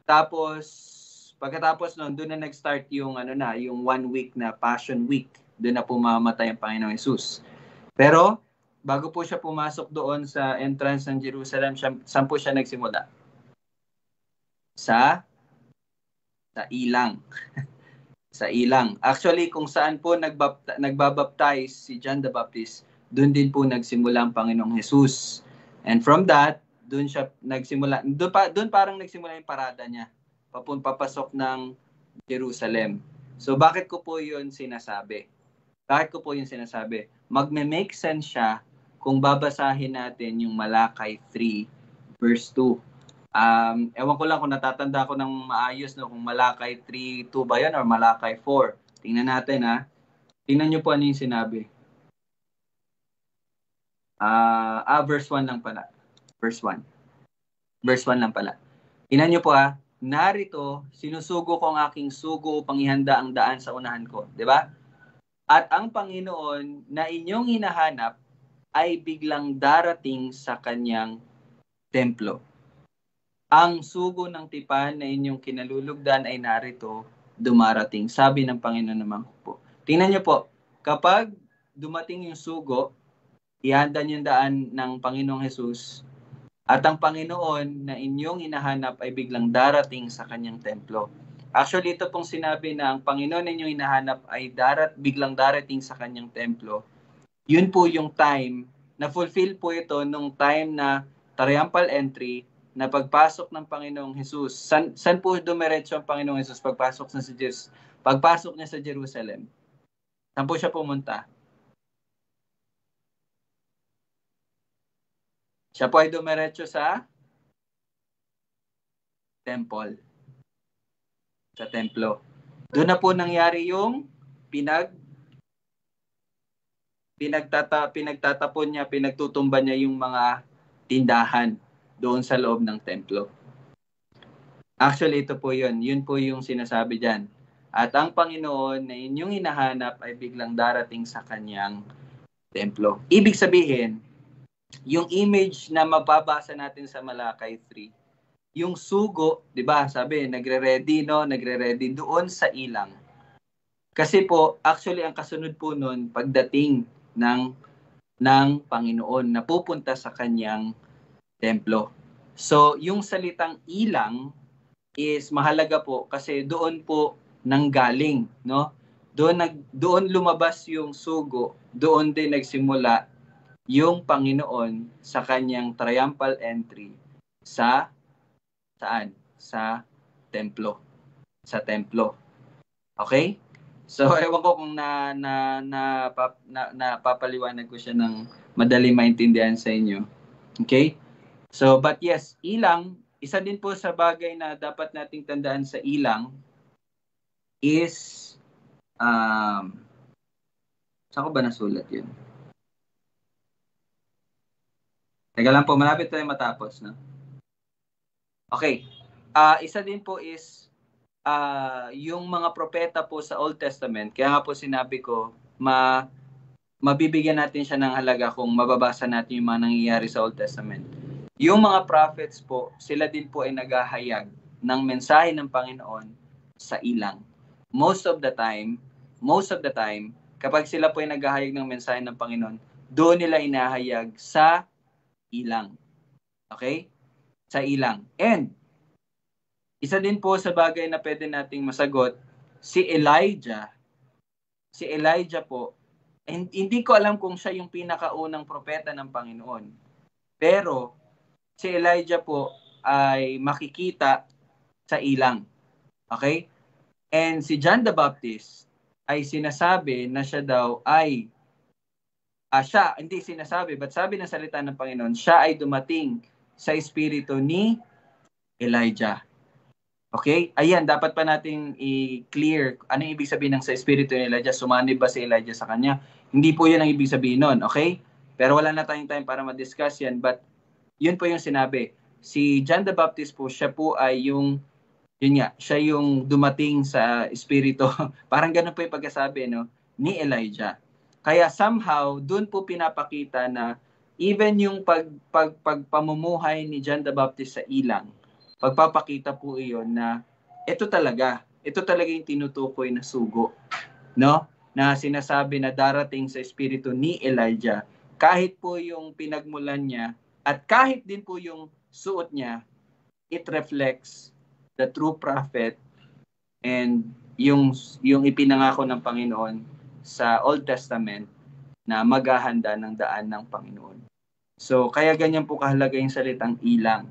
Tapos, pagkatapos nun, doon na nag-start yung yung 1 week na Passion Week. Doon na pumamatay ang Panginoong Hesus. Pero, bago po siya pumasok doon sa entrance ng Jerusalem, saan po siya nagsimula? Sa ilang. Sa ilang. Actually, kung saan po nagbabaptize si John the Baptist, doon din po nagsimula ang Panginoong Jesus. And from that, doon siya nagsimula, doon parang nagsimula yung parada niya, papasok ng Jerusalem. So bakit ko po yun sinasabi? Magme-make sense siya kung babasahin natin yung Malakay 3 verse 2. Ewan ko lang kung natatanda ko ng maayos, no, kung Malakay 3:2 ba yan or Malakay 4. Tingnan natin, ha. Tingnan nyo po ano yung sinabi. Verse 1 lang pala. Verse 1 lang pala. Tingnan nyo po, ha. Narito, sinusugo ko ang aking sugo upang ihanda ang daan sa unahan ko. Diba? At ang Panginoon na inyong hinahanap ay biglang darating sa kanyang templo. Ang sugo ng tipan na inyong kinalulugdan ay narito, dumarating. Sabi ng Panginoon naman po. Tingnan niyo po, kapag dumating yung sugo, ihanda niyo yung daan ng Panginoong Jesus, at ang Panginoon na inyong hinahanap ay biglang darating sa kanyang templo. Actually, ito pong sinabi na ang Panginoon na inyong hinahanap ay biglang darating sa kanyang templo. Yun po yung time, na fulfill po ito nung time na triumphal entry, na pagpasok ng Panginoong Jesus. San po dumiretso ang Panginoong Jesus pagpasok niya sa Jerusalem? Saan po siya pumunta? Siya po ay dumiretso sa temple. Sa templo. Doon na po nangyari yung pinagtatapon niya, pinagtutumba niya yung mga tindahan doon sa loob ng templo. Actually, ito po yun. Yun po yung sinasabi dyan. At ang Panginoon na inyong hinahanap ay biglang darating sa kanyang templo. Ibig sabihin, yung image na mababasa natin sa Malakay 3, yung sugo, di ba, sabi, nagre-ready doon sa ilang. Kasi po, actually, ang kasunod po nun, pagdating ng Panginoon na pupunta sa kanyang templo. So, yung salitang ilang is mahalaga po kasi doon po nanggaling, no? Doon lumabas yung sugo, doon din nagsimula yung Panginoon sa kanyang triumphal entry saan? Sa templo. Sa templo. Okay? So, ewan ko kung napapaliwanag ko siya ng madali maintindihan sa inyo. Okay? So, but yes, ilang, isa din po sa bagay na dapat nating tandaan sa ilang is, saan ko ba nasulat yun? Teka lang po, malapit tayo matapos, no? Okay. Isa din po is, yung mga propeta po sa Old Testament, kaya nga po sinabi ko, mabibigyan natin siya ng halaga kung mababasa natin yung mga nangyayari sa Old Testament. Yung mga prophets po, sila din po ay naghahayag ng mensahe ng Panginoon sa ilang. Most of the time, kapag sila po ay naghahayag ng mensahe ng Panginoon, doon nila inahayag sa ilang. Okay? Sa ilang. And, isa din po sa bagay na pwede nating masagot, si Elijah po, and hindi ko alam kung siya yung pinakaunang propeta ng Panginoon. Pero, si Elijah po ay makikita sa ilang. Okay? And si John the Baptist ay sinasabi na siya daw ay hindi sinasabi, but sabi ng salita ng Panginoon, siya ay dumating sa espiritu ni Elijah. Okay? Ayan, dapat pa nating i-clear ano yung ibig sabihin ng sa espiritu ni Elijah. Sumanib ba si Elijah sa kanya? Hindi po yun ang ibig sabihin nun. Okay? Pero wala na tayong time para ma-discuss yan. But yun po yung sinabi. Si John the Baptist po, siya po ay siya yung dumating sa espiritu. Parang ganun po yung pagkasabi, no? Ni Elijah. Kaya somehow, dun po pinapakita na even yung pagpamumuhay ni John the Baptist sa ilang, pagpapakita po iyon na ito talaga yung tinutukoy na sugo, no? Na sinasabi na darating sa espiritu ni Elijah. Kahit po yung pinagmulan niya at kahit din po yung suot niya, it reflects the true prophet and yung ipinangako ng Panginoon sa Old Testament na maghahanda ng daan ng Panginoon. So, kaya ganyan po kahalaga yung salitang ilang,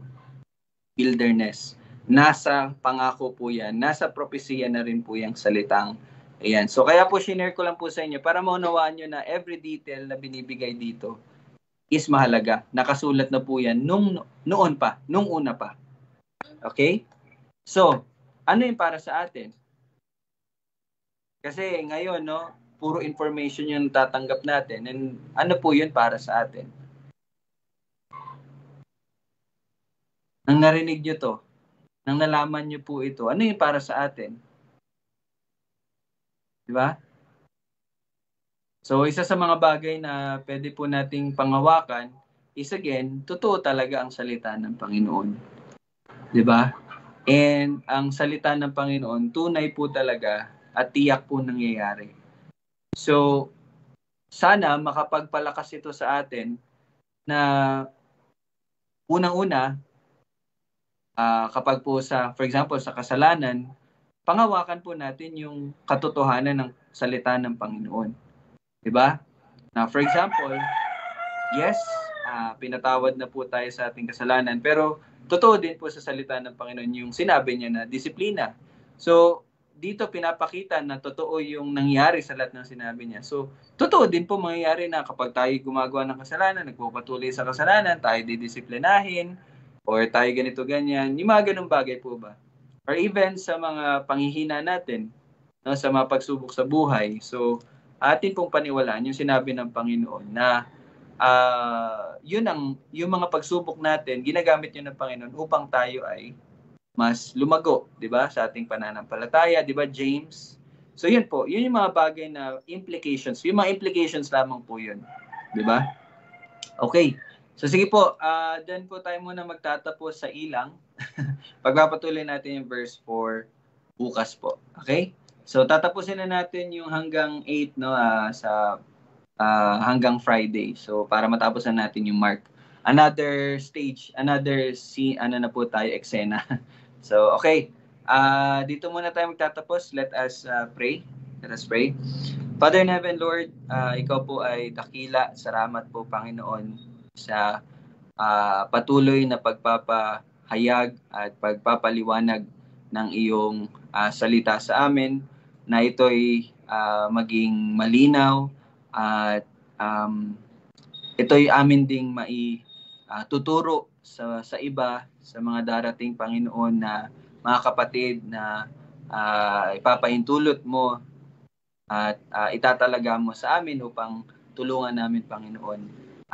wilderness. Nasa pangako po yan, nasa propesya na rin po yung salitang ayan. So, kaya po shinare ko lang po sa inyo para maunawaan nyo na every detail na binibigay dito is mahalaga. Nakasulat na po yan nung una pa. Okay? So, ano yung para sa atin? Kasi ngayon, no, puro information yung tatanggap natin. And ano po yun para sa atin? Nang narinig nyo to, nang nalaman nyo po ito, ano yung para sa atin? Diba? So, isa sa mga bagay na pwede po nating pangawakan is again, totoo talaga ang salita ng Panginoon. Diba? And ang salita ng Panginoon, tunay po talaga at tiyak po nangyayari. So, sana makapagpalakas ito sa atin na unang-una, kapag po for example, sa kasalanan, pangawakan po natin yung katotohanan ng salita ng Panginoon. Diba? Na for example, yes, pinatawad na po tayo sa ating kasalanan, pero totoo din po sa salita ng Panginoon yung sinabi niya na disiplina. So, dito pinapakita na totoo yung nangyari sa lahat ng sinabi niya. So, totoo din po mangyayari na kapag tayo gumagawa ng kasalanan, nagpupatuloy sa kasalanan, tayo didisiplinahin, or tayo ganito ganyan, yung mga ganung bagay po ba? Or even sa mga panghihina natin, no, sa mga pagsubok sa buhay. So, atin pong paniwalaan yung sinabi ng Panginoon na yung mga pagsubok natin, ginagamit yun ng Panginoon upang tayo ay mas lumago, di ba? Sa ating pananampalataya, di ba, James? So, yun po. Yun yung mga bagay na implications. Yung mga implications lamang po yun. Di ba? Okay. So, sige po. Then po tayo muna magtatapos sa ilang. Pagpapatuloy natin yung verse 4 bukas po. Okay? So, tatapusin na natin yung hanggang 8, no, hanggang Friday. So, para matapos na natin yung Mark. Another stage, another scene, na po tayo, eksena. So, okay. Dito muna tayo magtatapos. Let us pray. Let us pray. Father in heaven, Lord, ikaw po ay dakila. Salamat po, Panginoon, sa patuloy na pagpapahayag at pagpapaliwanag ng iyong salita sa amin, na ito'y maging malinaw at ito'y amin ding tuturo sa iba, sa mga darating, Panginoon, na mga kapatid na ipapahintulot mo at itatalaga mo sa amin upang tulungan namin, Panginoon.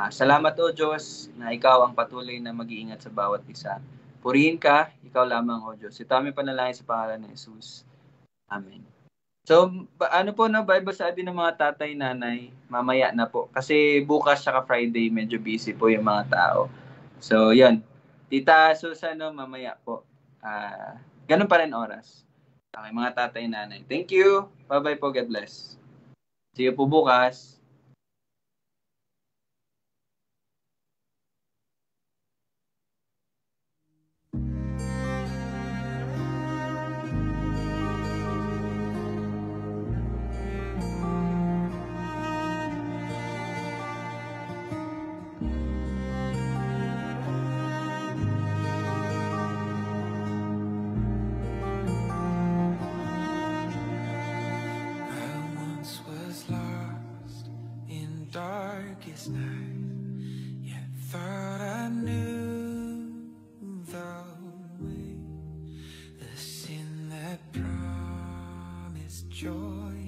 Salamat, O Diyos, na ikaw ang patuloy na mag-iingat sa bawat isa. Purihin ka, ikaw lamang, O Diyos. Ito aming panalangin sa pangalan ng Jesus. Amen. So, Bible study ng mga tatay, nanay, mamaya na po. Kasi bukas saka Friday, medyo busy po yung mga tao. So, yun. Tita Susan, mamaya po. Ganun pa rin oras. Okay, mga tatay, nanay. Thank you. Bye-bye po. God bless. See you po bukas. Darkest night, yet thought I knew the way, the sin that promised joy